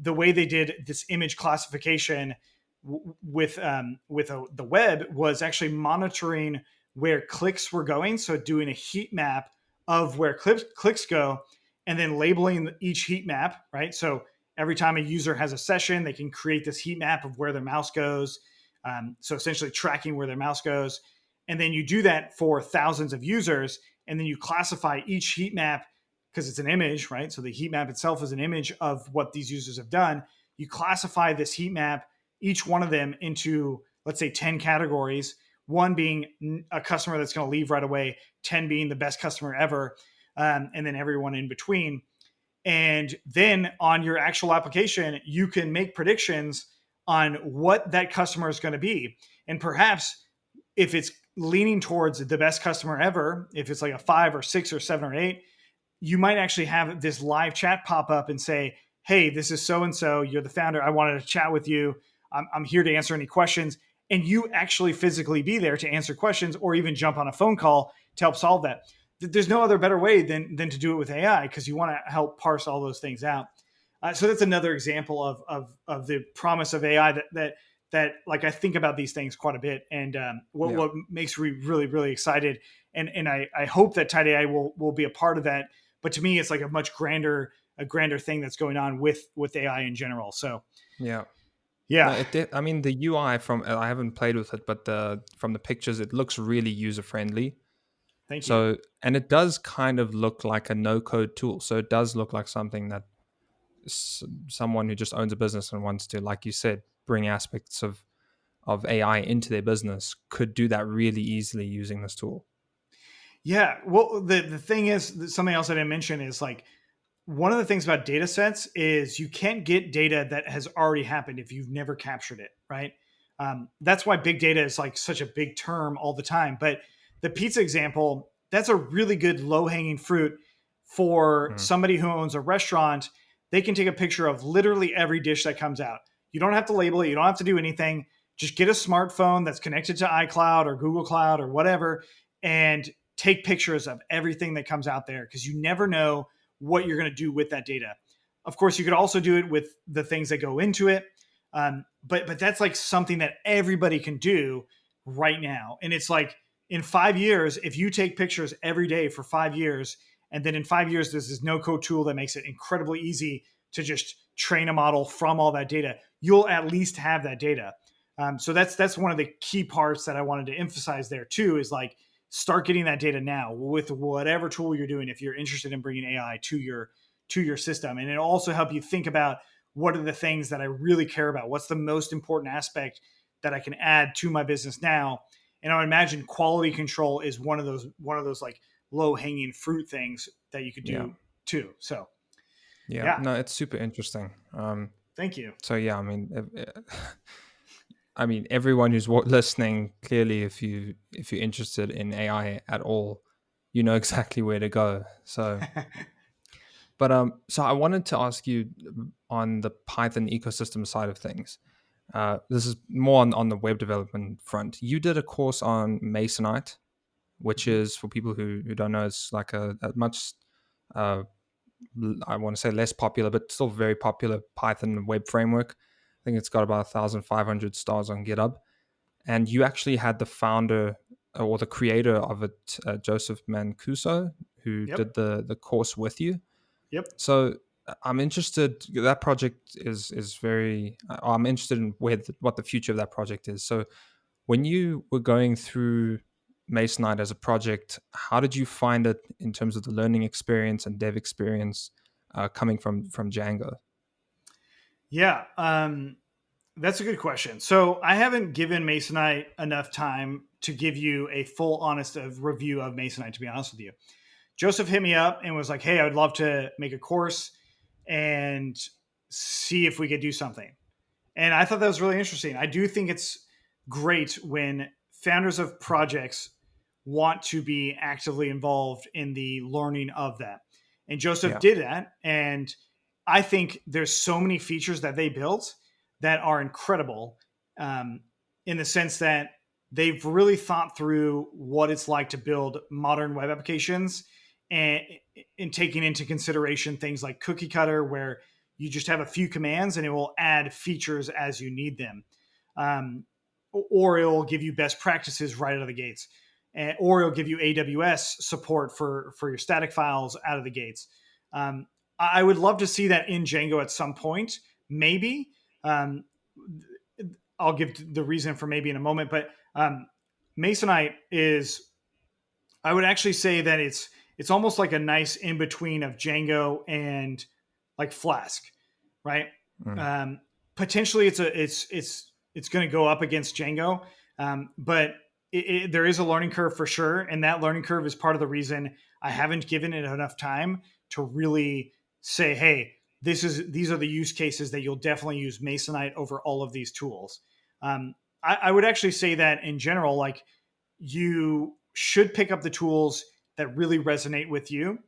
The way they did this image classification with the web was actually monitoring where clicks were going. So doing a heat map of where clicks go, and then labeling each heat map, right? So every time a user has a session, they can create this heat map of where their mouse goes. So essentially tracking where their mouse goes. And then you do that for thousands of users, and then you classify each heat map, because it's an image, right? So the heat map itself is an image of what these users have done. You classify this heat map, each one of them, into, let's say, 10 categories, one being a customer that's going to leave right away, 10 being the best customer ever, and then everyone in between. And then on your actual application, you can make predictions on what that customer is going to be. And perhaps if it's leaning towards the best customer ever, if it's like a 5 or 6 or 7 or 8, you might actually have this live chat pop up and say, hey, this is so-and-so, you're the founder, I wanted to chat with you. I'm here to answer any questions. And you actually physically be there to answer questions, or even jump on a phone call to help solve that. There's no other better way than to do it with AI, because you want to help parse all those things out. So that's another example of the promise of AI that like I think about these things quite a bit, and what makes me really, really excited. And I hope that Tiai will be a part of that. But to me, it's like a much grander thing that's going on with AI in general. So yeah. No, I mean, the UI I haven't played with it, but from the pictures, it looks really user friendly. Thank you. So, and it does kind of look like a no-code tool. So it does look like something that someone who just owns a business and wants to, like you said, bring aspects of AI into their business could do that really easily using this tool. Yeah. Well, the thing is, something else I didn't mention is like, one of the things about data sets is you can't get data that has already happened if you've never captured it, right? That's why big data is like such a big term all the time. But the pizza example, that's a really good low hanging fruit for somebody who owns a restaurant. They can take a picture of literally every dish that comes out. You don't have to label it. You don't have to do anything. Just get a smartphone that's connected to iCloud or Google Cloud or whatever, and take pictures of everything that comes out there, because you never know what you're going to do with that data. Of course, you could also do it with the things that go into it. But that's like something that everybody can do right now. And it's like in 5 years, if you take pictures every day for 5 years, and then in 5 years, there's this no-code tool that makes it incredibly easy to just train a model from all that data, you'll at least have that data. So that's one of the key parts that I wanted to emphasize there too, is like, start getting that data now with whatever tool you're doing, if you're interested in bringing AI to your system. And it'll also help you think about, what are the things that I really care about? What's the most important aspect that I can add to my business now? And I would imagine quality control is one of those like low hanging fruit things that you could do too. So yeah, no, it's super interesting. Thank you. So yeah, I mean, everyone who's listening, clearly, if you're interested in AI at all, you know exactly where to go. So, but so I wanted to ask you on the Python ecosystem side of things. This is more on the web development front. You did a course on Masonite, which is, for people who don't know, it's like a much, I want to say less popular, but still very popular Python web framework. I think it's got about 1,500 stars on GitHub. And you actually had the founder or the creator of it, Joseph Mancuso, who did the course with you. Yep. So I'm interested. That project is very. I'm interested in what the future of that project is. So when you were going through Masonite as a project, how did you find it in terms of the learning experience and dev experience coming from Django? Yeah, that's a good question. So I haven't given Masonite enough time to give you a full, honest review of Masonite, to be honest with you. Joseph hit me up and was like, hey, I would love to make a course and see if we could do something. And I thought that was really interesting. I do think it's great when founders of projects want to be actively involved in the learning of that. And Joseph did that. And I think there's so many features that they built that are incredible, in the sense that they've really thought through what it's like to build modern web applications, and in taking into consideration things like cookie cutter, where you just have a few commands and it will add features as you need them. Or it will give you best practices right out of the gates. Or it'll give you AWS support for your static files out of the gates. I would love to see that in Django at some point, maybe. I'll give the reason for maybe in a moment, but Masonite is, I would actually say that it's almost like a nice in between of Django and like Flask, right? Potentially it's going to go up against Django, but there is a learning curve for sure, and that learning curve is part of the reason I haven't given it enough time to really say, hey, these are the use cases that you'll definitely use Masonite over all of these tools. I would actually say that in general, like, you should pick up the tools that really resonate with you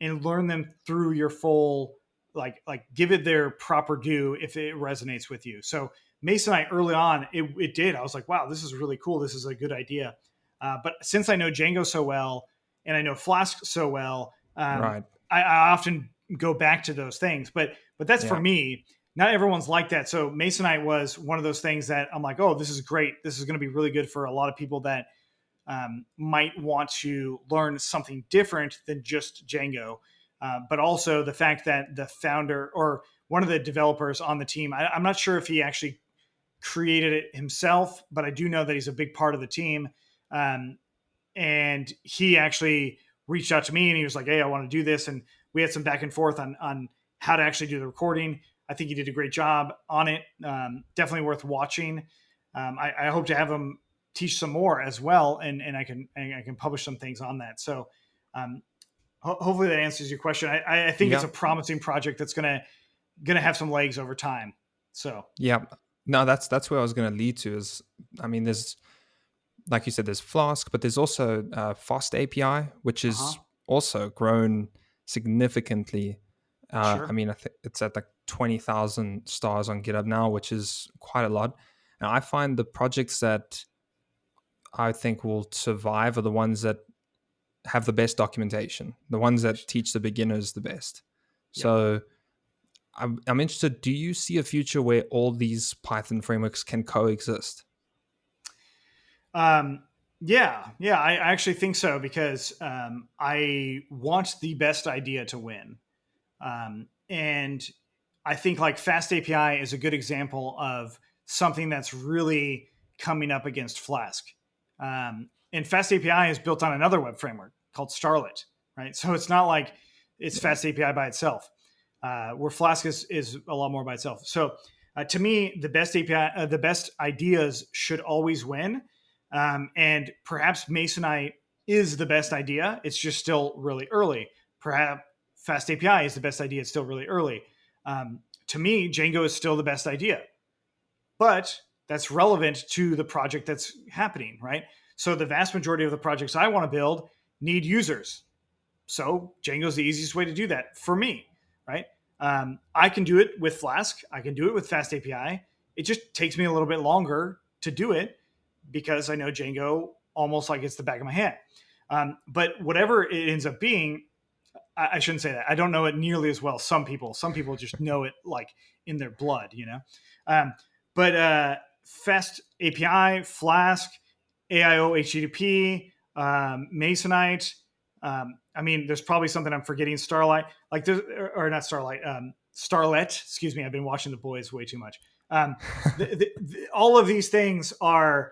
and learn them through your full, like give it their proper due if it resonates with you. So Masonite early on, it did. I was like, wow, this is really cool. This is a good idea. But since I know Django so well and I know Flask so well, I often go back to those things. But that's for me. Not everyone's like that. So Masonite was one of those things that I'm like, oh, this is great. This is going to be really good for a lot of people that might want to learn something different than just Django. But also the fact that the founder or one of the developers on the team, I'm not sure if he actually created it himself, but I do know that he's a big part of the team. And he actually reached out to me and he was like, hey, I want to do this. And we had some back and forth on how to actually do the recording. I think he did a great job on it. Definitely worth watching. I hope to have him teach some more as well. And I can publish some things on that. So hopefully that answers your question. I think it's a promising project that's going to have some legs over time. So, No, that's where I was going to lead to. Is I mean, there's like you said, there's Flask, but there's also Fast API, which Uh-huh. is also grown significantly. I Sure. mean, I think it's at like 20,000 stars on GitHub now, which is quite a lot. And I find the projects that I think will survive are the ones that have the best documentation, the ones that teach the beginners the best. Yep. So I'm interested. Do you see a future where all these Python frameworks can coexist? Yeah, I actually think so because I want the best idea to win. And I think like Fast API is a good example of something that's really coming up against Flask. And Fast API is built on another web framework called Starlet, right? So it's not like it's Fast API by itself, where Flask is a lot more by itself. So to me, the best API, the best ideas should always win. And perhaps Masonite is the best idea. It's just still really early. Perhaps Fast API is the best idea. It's still really early. To me, Django is still the best idea, but that's relevant to the project that's happening, right? So the vast majority of the projects I want to build need users. So Django is the easiest way to do that for me, right? I can do it with Flask. I can do it with Fast API. It just takes me a little bit longer to do it because I know Django almost like it's the back of my hand. But whatever it ends up being, I shouldn't say that. I don't know it nearly as well. Some people just know it like in their blood, you know. But Fast API, Flask, AIO HTTP, Masonite. I mean, there's probably something I'm forgetting. Starlight, like there's, or not Starlight, Starlet. Excuse me. I've been watching The Boys way too much. All of these things are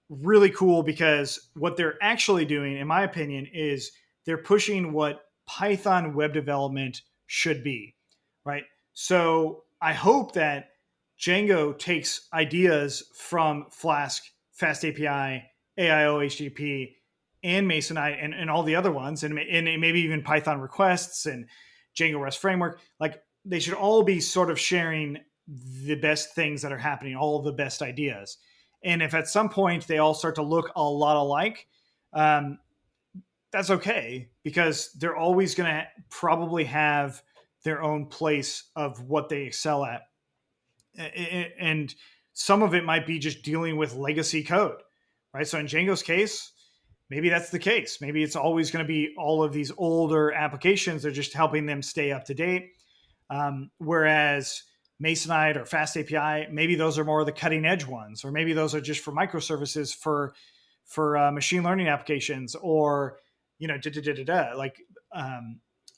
really cool because what they're actually doing, in my opinion, is they're pushing what Python web development should be, right? So I hope that Django takes ideas from Flask, Fast API, AIO HTTP, and Masonite, and all the other ones, and maybe even Python requests and Django REST framework. Like they should all be sort of sharing the best things that are happening, all of the best ideas. And if at some point they all start to look a lot alike, that's okay because they're always going to probably have their own place of what they excel at. And some of it might be just dealing with legacy code, right? So in Django's case, maybe that's the case. Maybe it's always going to be all of these older applications. They're just helping them stay up to date. Whereas Masonite or Fast API, maybe those are more of the cutting edge ones, or maybe those are just for microservices for machine learning applications, or like.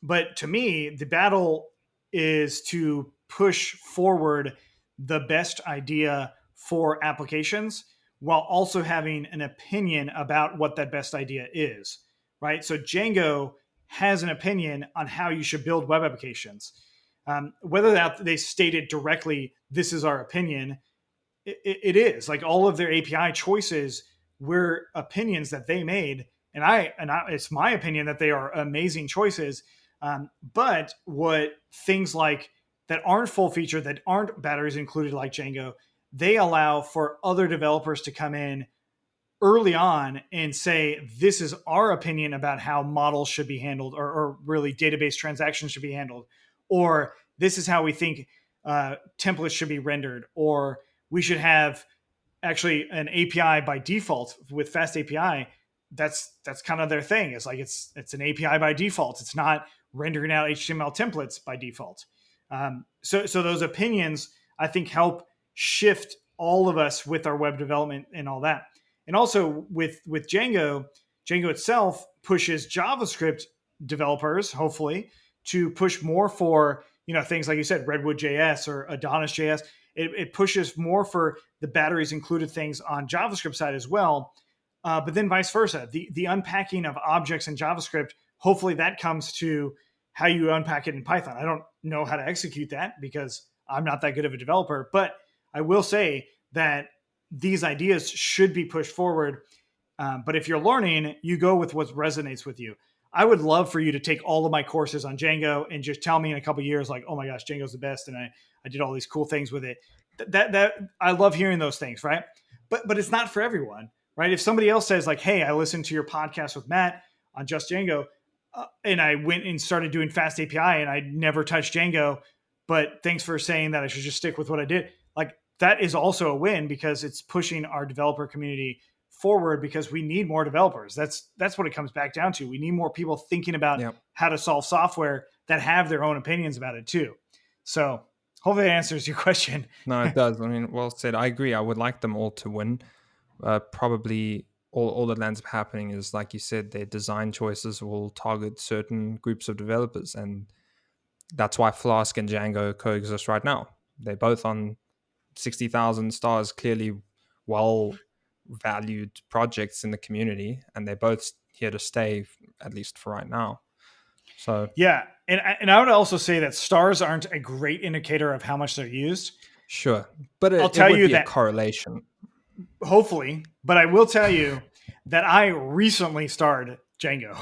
But to me, the battle is to push forward the best idea for applications while also having an opinion about what that best idea is, right? So Django has an opinion on how you should build web applications. Whether that they stated directly, this is our opinion, it is like all of their API choices were opinions that they made. And it's my opinion that they are amazing choices. But what things like that aren't full featured, that aren't batteries included like Django, they allow for other developers to come in early on and say, this is our opinion about how models should be handled, or really database transactions should be handled, or this is how we think templates should be rendered, or we should have actually an API by default with Fast API. That's kind of their thing. It's like it's an API by default. It's not rendering out HTML templates by default. So those opinions, I think, help shift all of us with our web development and all that. And also with Django itself pushes JavaScript developers, hopefully, to push more for things like you said, Redwood JS or Adonis JS. It pushes more for the batteries included things on JavaScript side as well. But then vice versa, the unpacking of objects in JavaScript, hopefully that comes to how you unpack it in Python. I don't know how to execute that because I'm not that good of a developer, but I will say that these ideas should be pushed forward. But if you're learning, you go with what resonates with you. I would love for you to take all of my courses on Django and just tell me in a couple of years, like, oh my gosh, Django's the best. And I did all these cool things with it. that I love hearing those things, right? But it's not for everyone, right? If somebody else says like, hey, I listened to your podcast with Matt on JustDjango, and I went and started doing fast API and I never touched Django, but thanks for saying that I should just stick with what I did. Like that is also a win because it's pushing our developer community forward because we need more developers. That's what it comes back down to. We need more people thinking about how to solve software that have their own opinions about it too. So hopefully that answers your question. No, it does. I mean, well said. I agree. I would like them all to win. Probably all that ends up happening is, like you said, their design choices will target certain groups of developers. And that's why Flask and Django coexist right now. They're both on 60,000 stars, clearly well-valued projects in the community. And they're both here to stay, at least for right now. So yeah. And I would also say that stars aren't a great indicator of how much they're used. Sure. But I'll tell you that a correlation. Hopefully, but I will tell you that I recently started Django.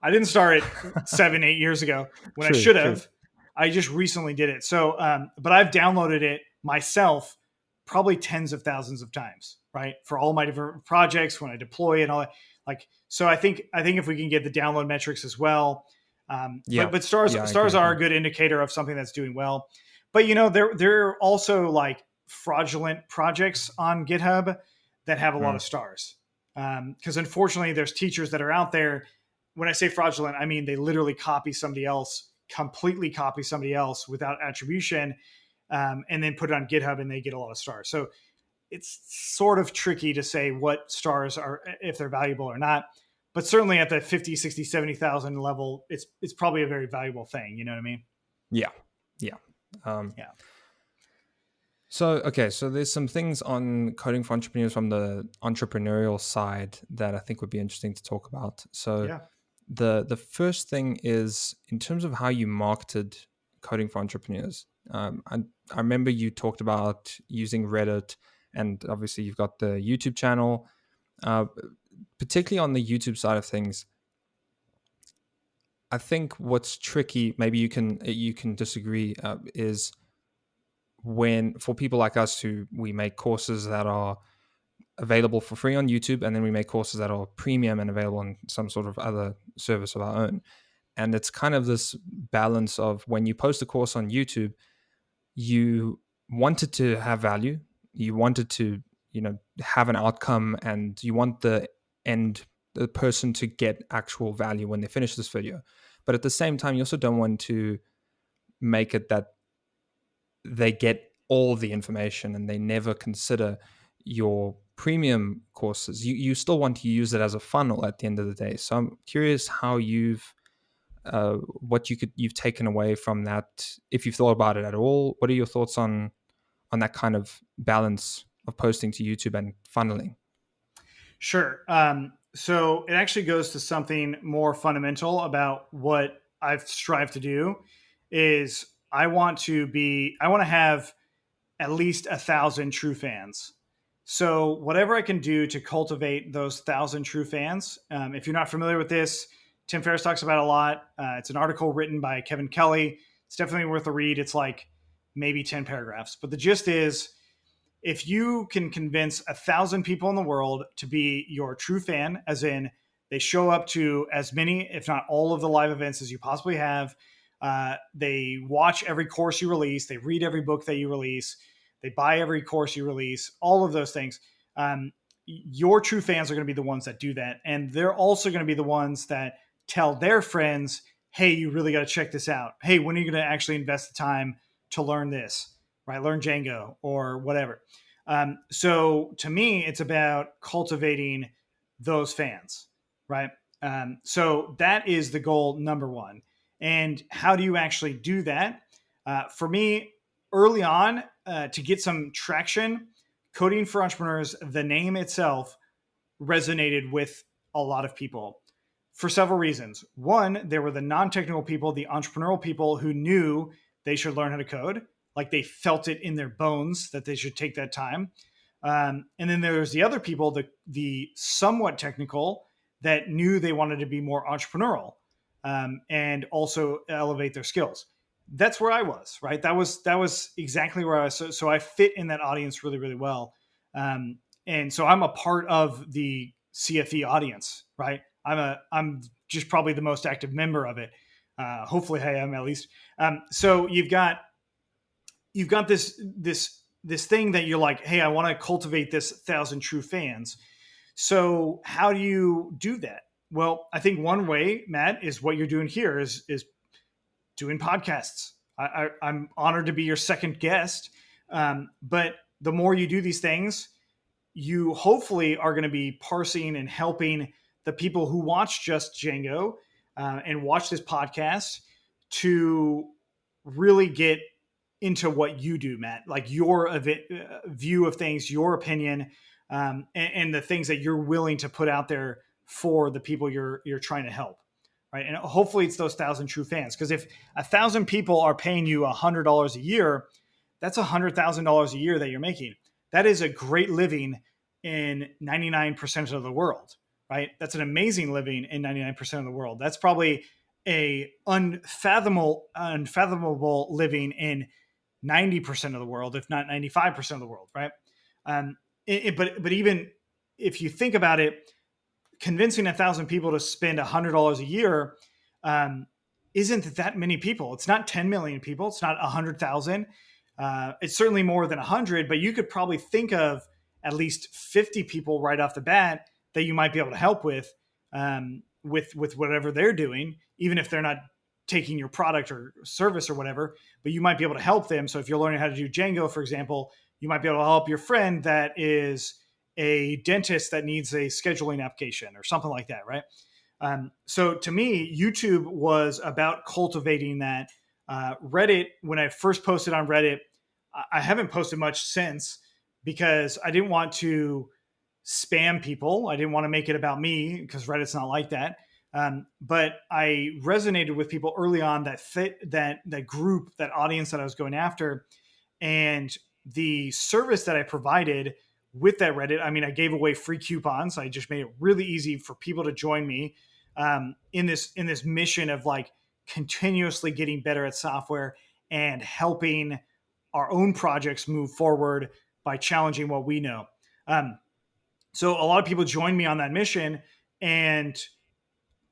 I didn't start it 7-8 years ago when I should have. True. I just recently did it. So, but I've downloaded it myself probably tens of thousands of times, right? For all my different projects when I deploy and all that. Like, so I think if we can get the download metrics as well, but stars are a good indicator of something that's doing well. But you know, there are also like fraudulent projects on GitHub that have a lot of stars. Because unfortunately, there's teachers that are out there. When I say fraudulent, I mean they literally completely copy somebody else without attribution, and then put it on GitHub and they get a lot of stars. So it's sort of tricky to say what stars are, if they're valuable or not. But certainly at the 50, 60, 70,000 level, it's probably a very valuable thing. You know what I mean? Yeah. So there's some things on Coding for Entrepreneurs from the entrepreneurial side that I think would be interesting to talk about. So the first thing is in terms of how you marketed Coding for Entrepreneurs. I remember you talked about using Reddit, and obviously you've got the YouTube channel. Particularly on the YouTube side of things, I think what's tricky, maybe you can disagree, is when for people like us who we make courses that are available for free on YouTube, and then we make courses that are premium and available on some sort of other service of our own. And it's kind of this balance of when you post a course on YouTube, you want it to have value, you want it to, have an outcome, and you want the person to get actual value when they finish this video. But at the same time, you also don't want to make it that they get all the information and they never consider your premium courses. You still want to use it as a funnel at the end of the day. So I'm curious how you've taken away from that, if you've thought about it at all. What are your thoughts on that kind of balance of posting to YouTube and funneling? Sure. So it actually goes to something more fundamental about what I've strived to do is I want to have at least 1,000 true fans. So whatever I can do to cultivate those 1,000 true fans. If you're not familiar with this, Tim Ferriss talks about it a lot. It's an article written by Kevin Kelly. It's definitely worth a read. It's like maybe 10 paragraphs. But the gist is, if you can convince 1,000 people in the world to be your true fan, as in they show up to as many, if not all of the live events as you possibly have, they watch every course you release, they read every book that you release, they buy every course you release, all of those things. Your true fans are going to be the ones that do that. And they're also going to be the ones that tell their friends, hey, you really got to check this out. Hey, when are you going to actually invest the time to learn this, right? Learn Django or whatever. So to me, it's about cultivating those fans, right? So that is the goal number one. And how do you actually do that? For me, early on, to get some traction, Coding for Entrepreneurs, the name itself resonated with a lot of people for several reasons. One, there were the non-technical people, the entrepreneurial people who knew they should learn how to code. Like they felt it in their bones that they should take that time. And then there's the other people, the somewhat technical, that knew they wanted to be more entrepreneurial and also elevate their skills. that's where I was, right? That was exactly where I was. So I fit in that audience really, really well. And so I'm a part of the CFE audience, right? I'm just probably the most active member of it. Hopefully I am at least. So you've got this thing that you're like, hey, I want to cultivate this 1,000 true fans. So how do you do that? Well, I think one way, Matt, is what you're doing here is doing podcasts. I'm honored to be your second guest. But the more you do these things, you hopefully are going to be parsing and helping the people who watch JustDjango and watch this podcast to really get into what you do, Matt, like your view of things, your opinion, and the things that you're willing to put out there for the people you're trying to help. Right. And hopefully it's those 1,000 true fans. Because if 1,000 people are paying you $100 a year, that's $100,000 a year that you're making. That is a great living in 99% of the world, right? That's an amazing living in 99% of the world. That's probably a unfathomable living in 90% of the world, if not 95% of the world, right? But even if you think about it, convincing 1,000 people to spend $100 a year isn't that many people. It's not 10 million people. It's not 100,000. It's certainly more than 100, but you could probably think of at least 50 people right off the bat that you might be able to help with whatever they're doing, even if they're not taking your product or service or whatever, but you might be able to help them. So if you're learning how to do Django, for example, you might be able to help your friend that is a dentist that needs a scheduling application or something like that, right? So to me, YouTube was about cultivating that. Reddit, when I first posted on Reddit, I haven't posted much since because I didn't want to spam people. I didn't want to make it about me because Reddit's not like that. But I resonated with people early on that fit that group, that audience that I was going after. And the service that I provided with that Reddit, I mean, I gave away free coupons. I just made it really easy for people to join me in this mission of like continuously getting better at software and helping our own projects move forward by challenging what we know. So a lot of people joined me on that mission, and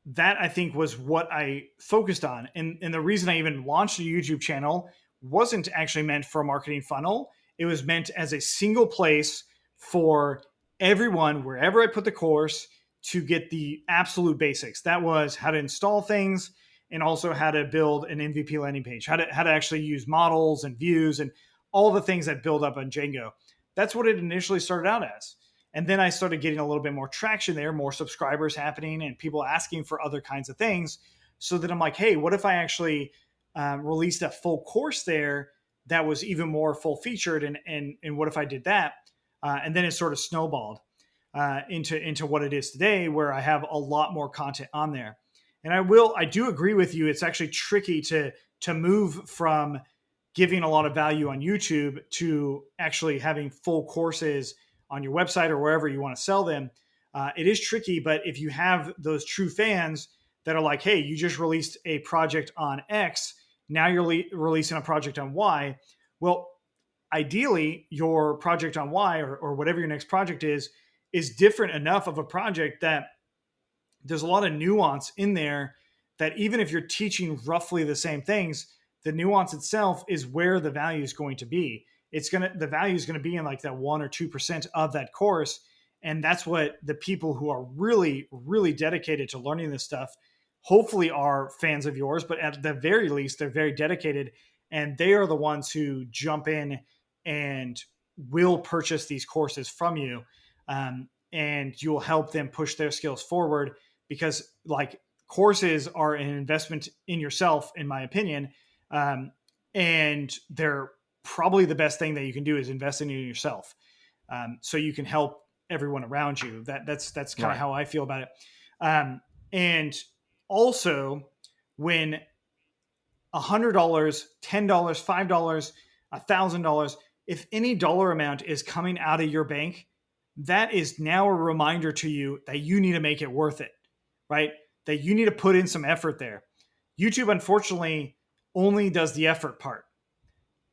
that I think was what I focused on. And the reason I even launched a YouTube channel wasn't actually meant for a marketing funnel. It was meant as a single place for everyone, wherever I put the course, to get the absolute basics. That was how to install things and also how to build an MVP landing page, how to actually use models and views and all the things that build up on Django. That's what it initially started out as. And then I started getting a little bit more traction there, more subscribers happening and people asking for other kinds of things. So that I'm like, hey, what if I actually released a full course there that was even more full featured? And what if I did that? And then it sort of snowballed into what it is today, where I have a lot more content on there. And I do agree with you. It's actually tricky to move from giving a lot of value on YouTube to actually having full courses on your website or wherever you want to sell them. It is tricky, but if you have those true fans that are like, hey, you just released a project on X, now you're releasing a project on Y. Well, ideally, your project on Y or whatever your next project is different enough of a project that there's a lot of nuance in there that even if you're teaching roughly the same things, the nuance itself is where the value is going to be. The value is going to be in like that 1 or 2% of that course. And that's what the people who are really, really dedicated to learning this stuff, hopefully are fans of yours, but at the very least, they're very dedicated and they are the ones who jump in and will purchase these courses from you. And you'll help them push their skills forward because like courses are an investment in yourself, in my opinion. And they're probably the best thing that you can do is invest in yourself. So you can help everyone around you. That's kind of how I feel about it. And also when $100, $10, $5, $1,000, if any dollar amount is coming out of your bank, that is now a reminder to you that you need to make it worth it, right? That you need to put in some effort there. YouTube, unfortunately, only does the effort part.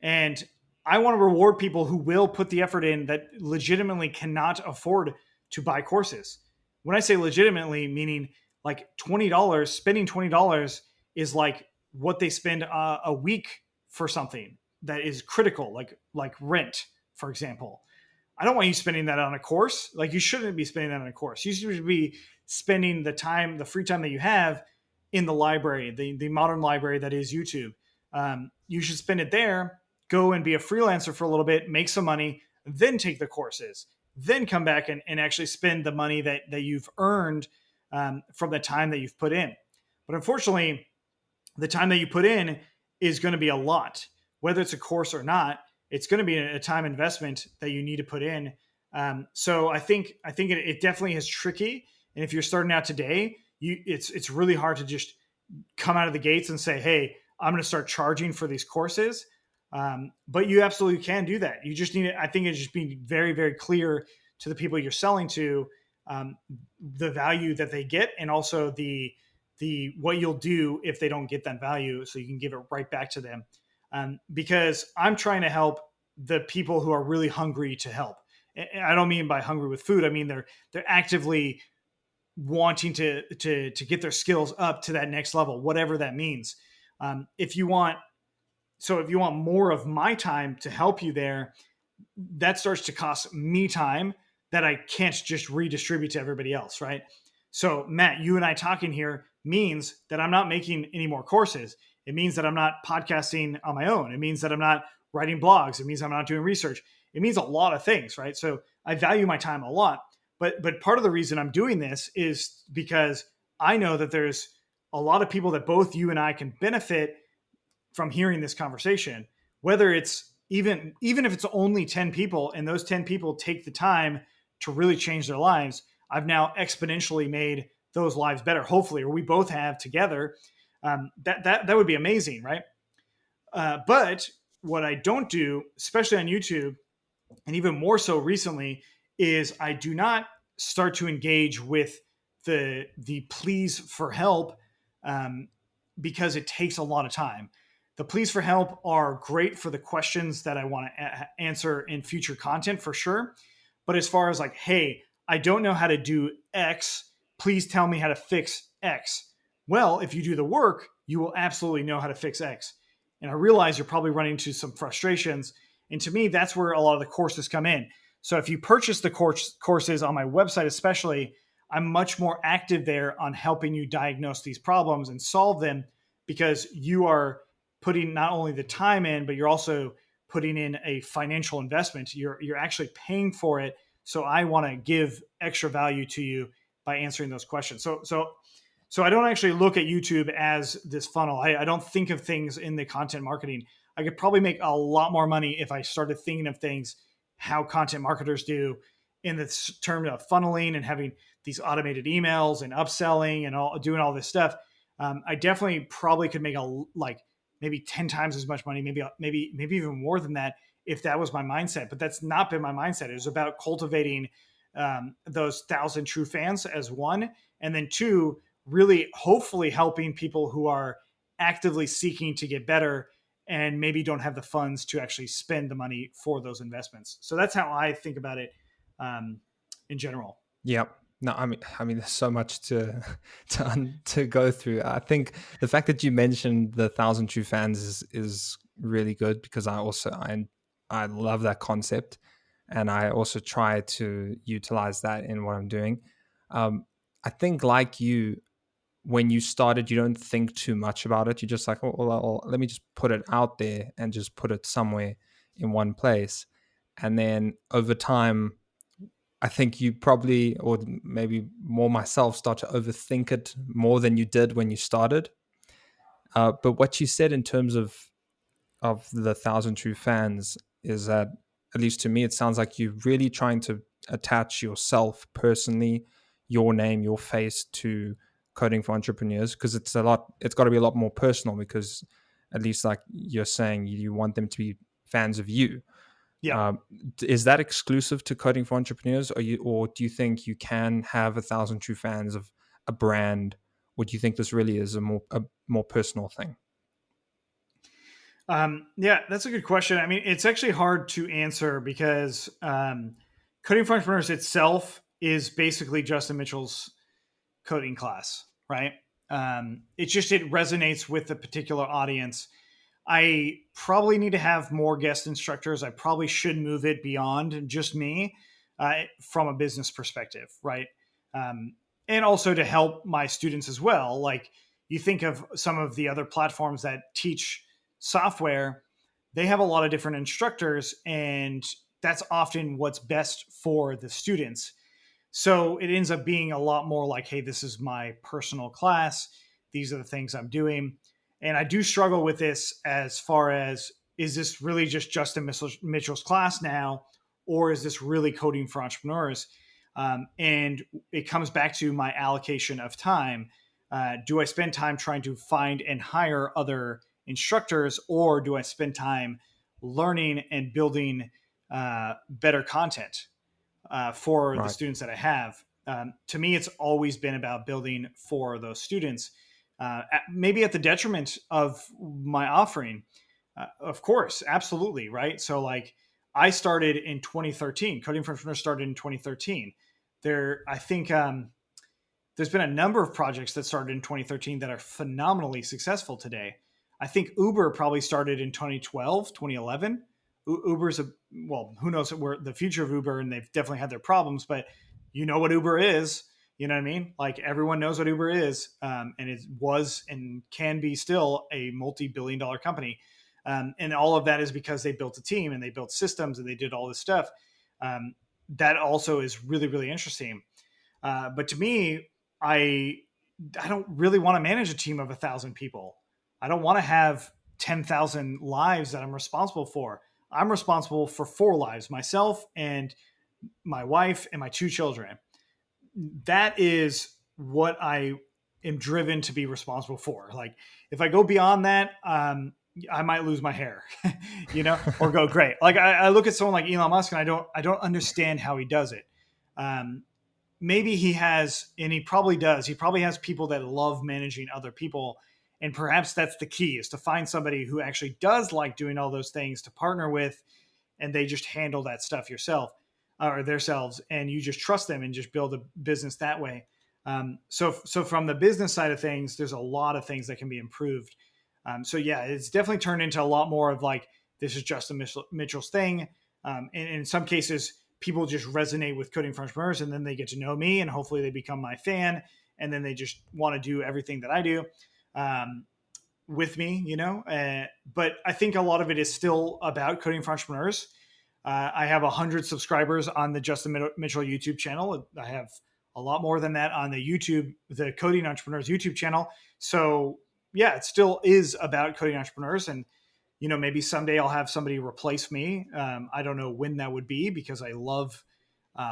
And I want to reward people who will put the effort in that legitimately cannot afford to buy courses. When I say legitimately, meaning like $20, spending $20 is like what they spend a week for something that is critical, like rent, for example. I don't want you spending that on a course. Like, you shouldn't be spending that on a course. You should be spending the free time that you have in the library, the modern library that is YouTube. You should spend it there, go and be a freelancer for a little bit, make some money, then take the courses, then come back and actually spend the money that you've earned from the time that you've put in. But unfortunately, the time that you put in is going to be a lot. Whether it's a course or not, it's going to be a time investment that you need to put in. So I think it definitely is tricky. And if you're starting out today, it's really hard to just come out of the gates and say, hey, I'm going to start charging for these courses. But you absolutely can do that. You just need to, I think it's just being very, very clear to the people you're selling to, the value that they get, and also the what you'll do if they don't get that value, so you can give it right back to them. Because I'm trying to help the people who are really hungry to help. And I don't mean by hungry with food. I mean they're actively wanting to get their skills up to that next level, whatever that means. If you want more of my time to help you there, that starts to cost me time that I can't just redistribute to everybody else, right? So Matt, you and I talking here means that I'm not making any more courses. It means that I'm not podcasting on my own. It means that I'm not writing blogs. It means I'm not doing research. It means a lot of things, right? So I value my time a lot. But part of the reason I'm doing this is because I know that there's a lot of people that both you and I can benefit from hearing this conversation, whether it's even if it's only 10 people and those 10 people take the time to really change their lives. I've now exponentially made those lives better, hopefully, or we both have together. That would be amazing, right? But what I don't do, especially on YouTube, and even more so recently, is I do not start to engage with the pleas for help, because it takes a lot of time. The pleas for help are great for the questions that I want to answer in future content, for sure. But as far as like, hey, I don't know how to do X, please tell me how to fix X. Well, if you do the work, you will absolutely know how to fix X. And I realize you're probably running into some frustrations. And to me, that's where a lot of the courses come in. So if you purchase the courses on my website, especially, I'm much more active there on helping you diagnose these problems and solve them, because you are putting not only the time in, but you're also putting in a financial investment. You're actually paying for it. So I want to give extra value to you by answering those questions. So I don't actually look at YouTube as this funnel. I don't think of things in the content marketing. I could probably make a lot more money if I started thinking of things how content marketers do, in the term of funneling and having these automated emails and upselling and doing all this stuff. I definitely probably could make maybe 10 times as much money, maybe even more than that, if that was my mindset. But that's not been my mindset. It was about cultivating those 1,000 true fans as one, and then two, really hopefully helping people who are actively seeking to get better and maybe don't have the funds to actually spend the money for those investments. So that's how I think about it in general. Yep. No, I mean, there's so much to go through. I think the fact that you mentioned the 1,000 true fans is really good, because I love that concept, and I also try to utilize that in what I'm doing. I think, like you, when you started, you don't think too much about it. You're just like, oh, well, let me just put it out there and just put it somewhere in one place, and then over time, I think you probably, or maybe more myself, start to overthink it more than you did when you started. But what you said in terms of the 1,000 true fans is that, at least to me, it sounds like you're really trying to attach yourself personally, your name, your face, to Coding for Entrepreneurs, because it's got to be a lot more personal, because at least, like you're saying, you want them to be fans of you. Yeah. Is that exclusive to Coding for Entrepreneurs, or do you think you can have 1,000 true fans of a brand, or do you think this really is a more personal thing? Yeah, that's a good question. I mean, it's actually hard to answer because Coding for Entrepreneurs itself is basically Justin Mitchell's coding class, right? It's just, it resonates with the particular audience. I probably need to have more guest instructors. I probably should move it beyond just me from a business perspective, right? And also to help my students as well. Like, you think of some of the other platforms that teach software, they have a lot of different instructors, and that's often what's best for the students. So it ends up being a lot more like, hey, this is my personal class. These are the things I'm doing. And I do struggle with this as far as, is this really just Justin Mitchell's class now, or is this really Coding for Entrepreneurs? And it comes back to my allocation of time. Do I spend time trying to find and hire other instructors, or do I spend time learning and building better content for the students that I have? To me, it's always been about building for those students, maybe at the detriment of my offering. Of course, absolutely, right? So like, I started in 2013. Coding for Entrepreneurs started in 2013. I think there's been a number of projects that started in 2013 that are phenomenally successful today. I think Uber probably started in 2012, 2011. Uber's who knows where the future of Uber, and they've definitely had their problems, but you know what Uber is. You know what I mean? Like, everyone knows what Uber is, and it was and can be still a multi-billion-dollar company. And all of that is because they built a team and they built systems and they did all this stuff. That also is really, really interesting. But to me, I don't really want to manage a team of 1,000 people. I don't want to have 10,000 lives that I'm responsible for. I'm responsible for 4 lives, myself and my wife and my 2 children. That is what I am driven to be responsible for. Like, if I go beyond that, I might lose my hair, or go great. Like, I look at someone like Elon Musk, and I don't understand how he does it. Maybe he has, and he probably does. He probably has people that love managing other people. And perhaps that's the key, is to find somebody who actually does like doing all those things to partner with, and they just handle that stuff yourself or themselves, and you just trust them and just build a business that way. So from the business side of things, there's a lot of things that can be improved. So yeah, it's definitely turned into a lot more of like, this is Justin Mitchell's thing. And in some cases, people just resonate with Coding for Entrepreneurs, and then they get to know me, and hopefully they become my fan, and then they just want to do everything that I do with me, but I think a lot of it is still about Coding for Entrepreneurs. I have 100 subscribers on the Justin Mitchell YouTube channel. I have a lot more than that on the Coding Entrepreneurs YouTube channel. So yeah, it still is about Coding Entrepreneurs, and maybe someday I'll have somebody replace me. I don't know when that would be, because I love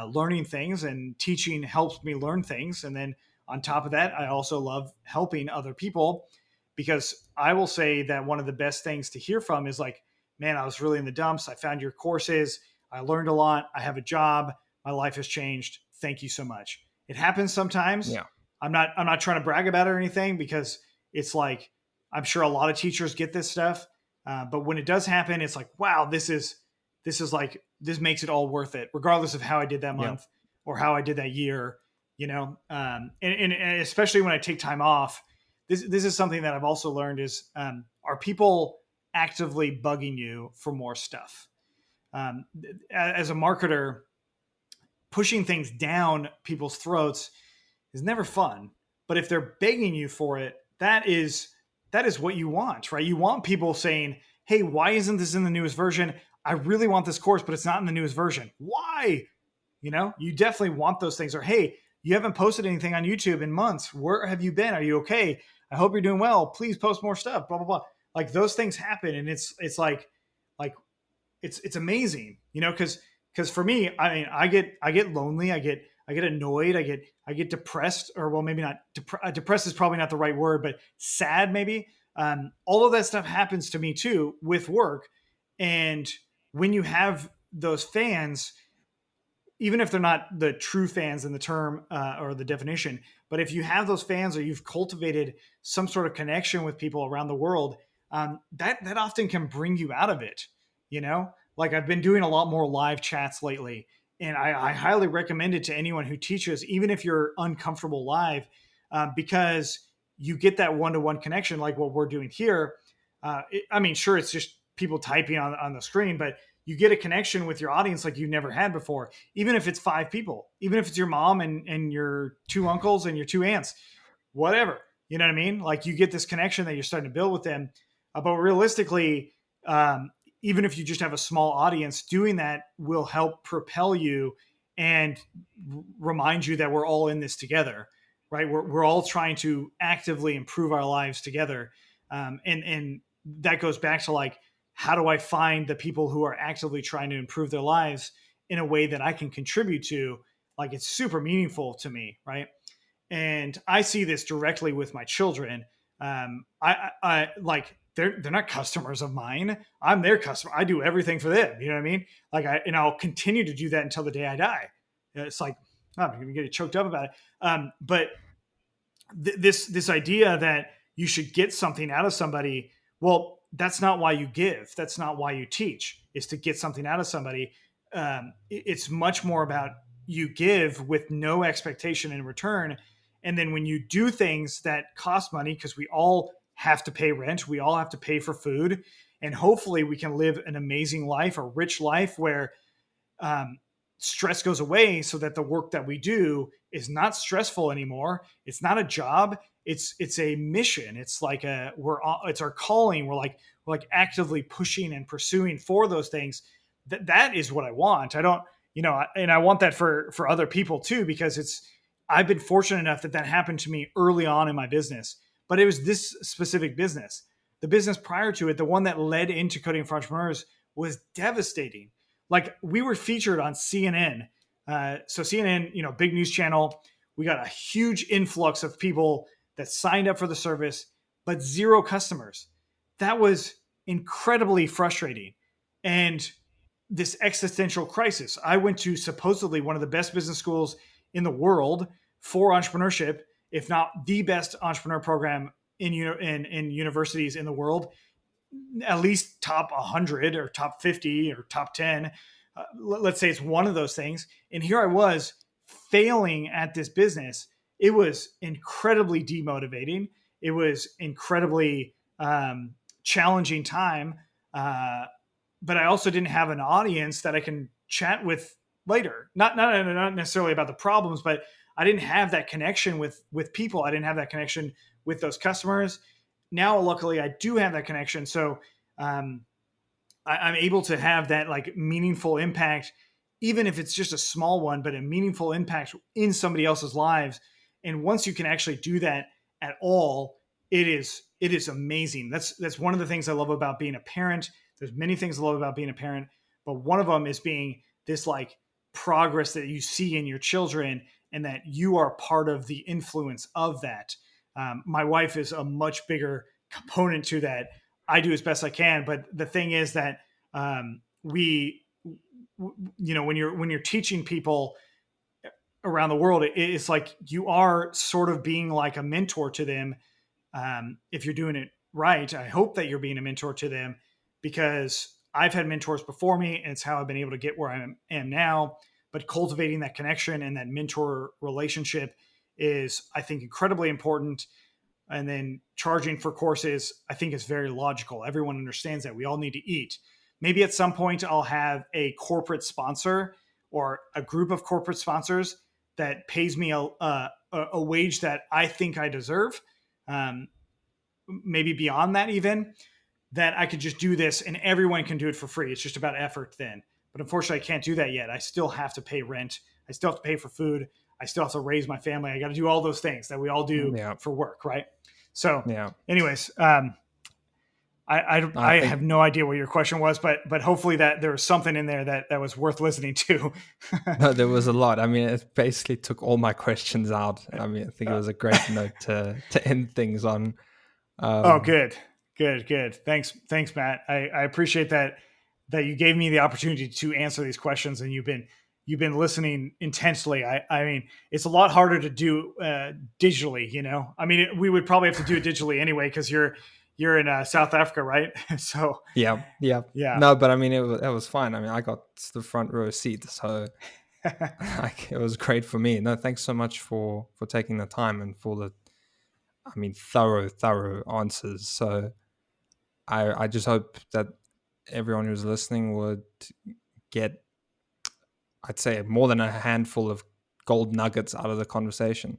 learning things, and teaching helps me learn things. And then on top of that, I also love helping other people, because I will say that one of the best things to hear from is like, man, I was really in the dumps. I found your courses. I learned a lot. I have a job. My life has changed. Thank you so much. It happens sometimes. Yeah. I'm not trying to brag about it or anything, because it's like, I'm sure a lot of teachers get this stuff. But when it does happen, it's like, wow, this makes it all worth it, regardless of how I did that month or how I did that year, and especially when I take time off. This is something that I've also learned is, are people actively bugging you for more stuff? As a marketer, pushing things down people's throats is never fun. But if they're begging you for it, that is what you want, right? You want people saying, hey, why isn't this in the newest version? I really want this course, but it's not in the newest version. Why? You definitely want those things. Or, hey, you haven't posted anything on YouTube in months. Where have you been? Are you okay? I hope you're doing well. Please post more stuff, blah, blah, blah. Like, those things happen. And it's like it's amazing, because for me, I mean, I get lonely. I get annoyed. I get depressed, or, well, maybe not depressed is probably not the right word, but sad maybe. All of that stuff happens to me too with work. And when you have those fans, even if they're not the true fans in the term or the definition, but if you have those fans, or you've cultivated some sort of connection with people around the world, that often can bring you out of it. Like I've been doing a lot more live chats lately, and I highly recommend it to anyone who teaches, even if you're uncomfortable live, because you get that one-to-one connection like what we're doing here. Sure, it's just people typing on the screen, but you get a connection with your audience like you've never had before, even if it's 5 people, even if it's your mom and your 2 uncles and your 2 aunts, whatever, you know what I mean? Like you get this connection that you're starting to build with them. But realistically, even if you just have a small audience, doing that will help propel you and remind you that we're all in this together, right? We're all trying to actively improve our lives together. And that goes back to like, how do I find the people who are actively trying to improve their lives in a way that I can contribute to? Like it's super meaningful to me, right? And I see this directly with my children. I like they're not customers of mine. I'm their customer. I do everything for them. You know what I mean? Like I'll continue to do that until the day I die. It's like I'm going to get choked up about it. But this idea that you should get something out of somebody, well, that's not why you give. That's not why you teach, is to get something out of somebody. It's much more about you give with no expectation in return. And then when you do things that cost money, because we all have to pay rent, we all have to pay for food, and hopefully we can live an amazing life, a rich life where stress goes away so that the work that we do is not stressful anymore. It's not a job. It's a mission. It's like it's our calling. We're like actively pushing and pursuing for those things. That is what I want. I don't, and I want that for other people too, because I've been fortunate enough that happened to me early on in my business, but it was this specific business. The business prior to it, the one that led into Coding for Entrepreneurs, was devastating. Like we were featured on CNN. So CNN, big news channel. We got a huge influx of people that signed up for the service, but 0 customers. That was incredibly frustrating. And this existential crisis. I went to supposedly one of the best business schools in the world for entrepreneurship, if not the best entrepreneur program in universities in the world, at least top 100 or top 50 or top 10. Let's say it's one of those things. And here I was failing at this business. It was incredibly demotivating. It was incredibly challenging time. But I also didn't have an audience that I can chat with later. Not necessarily about the problems, but I didn't have that connection with people. I didn't have that connection with those customers. Now, luckily, I do have that connection. So I'm able to have that like meaningful impact, even if it's just a small one, but a meaningful impact in somebody else's lives. And once you can actually do that at all, it is amazing. That's one of the things I love about being a parent. There's many things I love about being a parent, but one of them is being this like progress that you see in your children and that you are part of the influence of that. My wife is a much bigger component to that. I do as best I can, but the thing is that when you're teaching people around the world, it's like you are sort of being like a mentor to them. If you're doing it right, I hope that you're being a mentor to them, because I've had mentors before me and it's how I've been able to get where I am now. But cultivating that connection and that mentor relationship is, I think, incredibly important. And then charging for courses, I think, is very logical. Everyone understands that we all need to eat. Maybe at some point I'll have a corporate sponsor or a group of corporate sponsors that pays me a wage that I think I deserve. Maybe beyond that even, that I could just do this and everyone can do it for free. It's just about effort then. But unfortunately, I can't do that yet. I still have to pay rent. I still have to pay for food. I still have to raise my family. I got to do all those things that we all do for work, right? So anyways, I have no idea what your question was, but hopefully that there was something in there that was worth listening to. No, there was a lot. I mean, it basically took all my questions out. I mean, I think it was a great note to end things on. Good. Thanks, Matt. I appreciate that you gave me the opportunity to answer these questions, and you've been listening intensely. I mean, it's a lot harder to do digitally, I mean, we would probably have to do it digitally anyway, because you're you're in South Africa, right? So Yeah. yeah. No, but I mean, it was fine. I mean, I got the front row seat, so like it was great for me. No, thanks so much for taking the time and for the, I mean, thorough answers. So I just hope that everyone who's listening would get, I'd say, more than a handful of gold nuggets out of the conversation.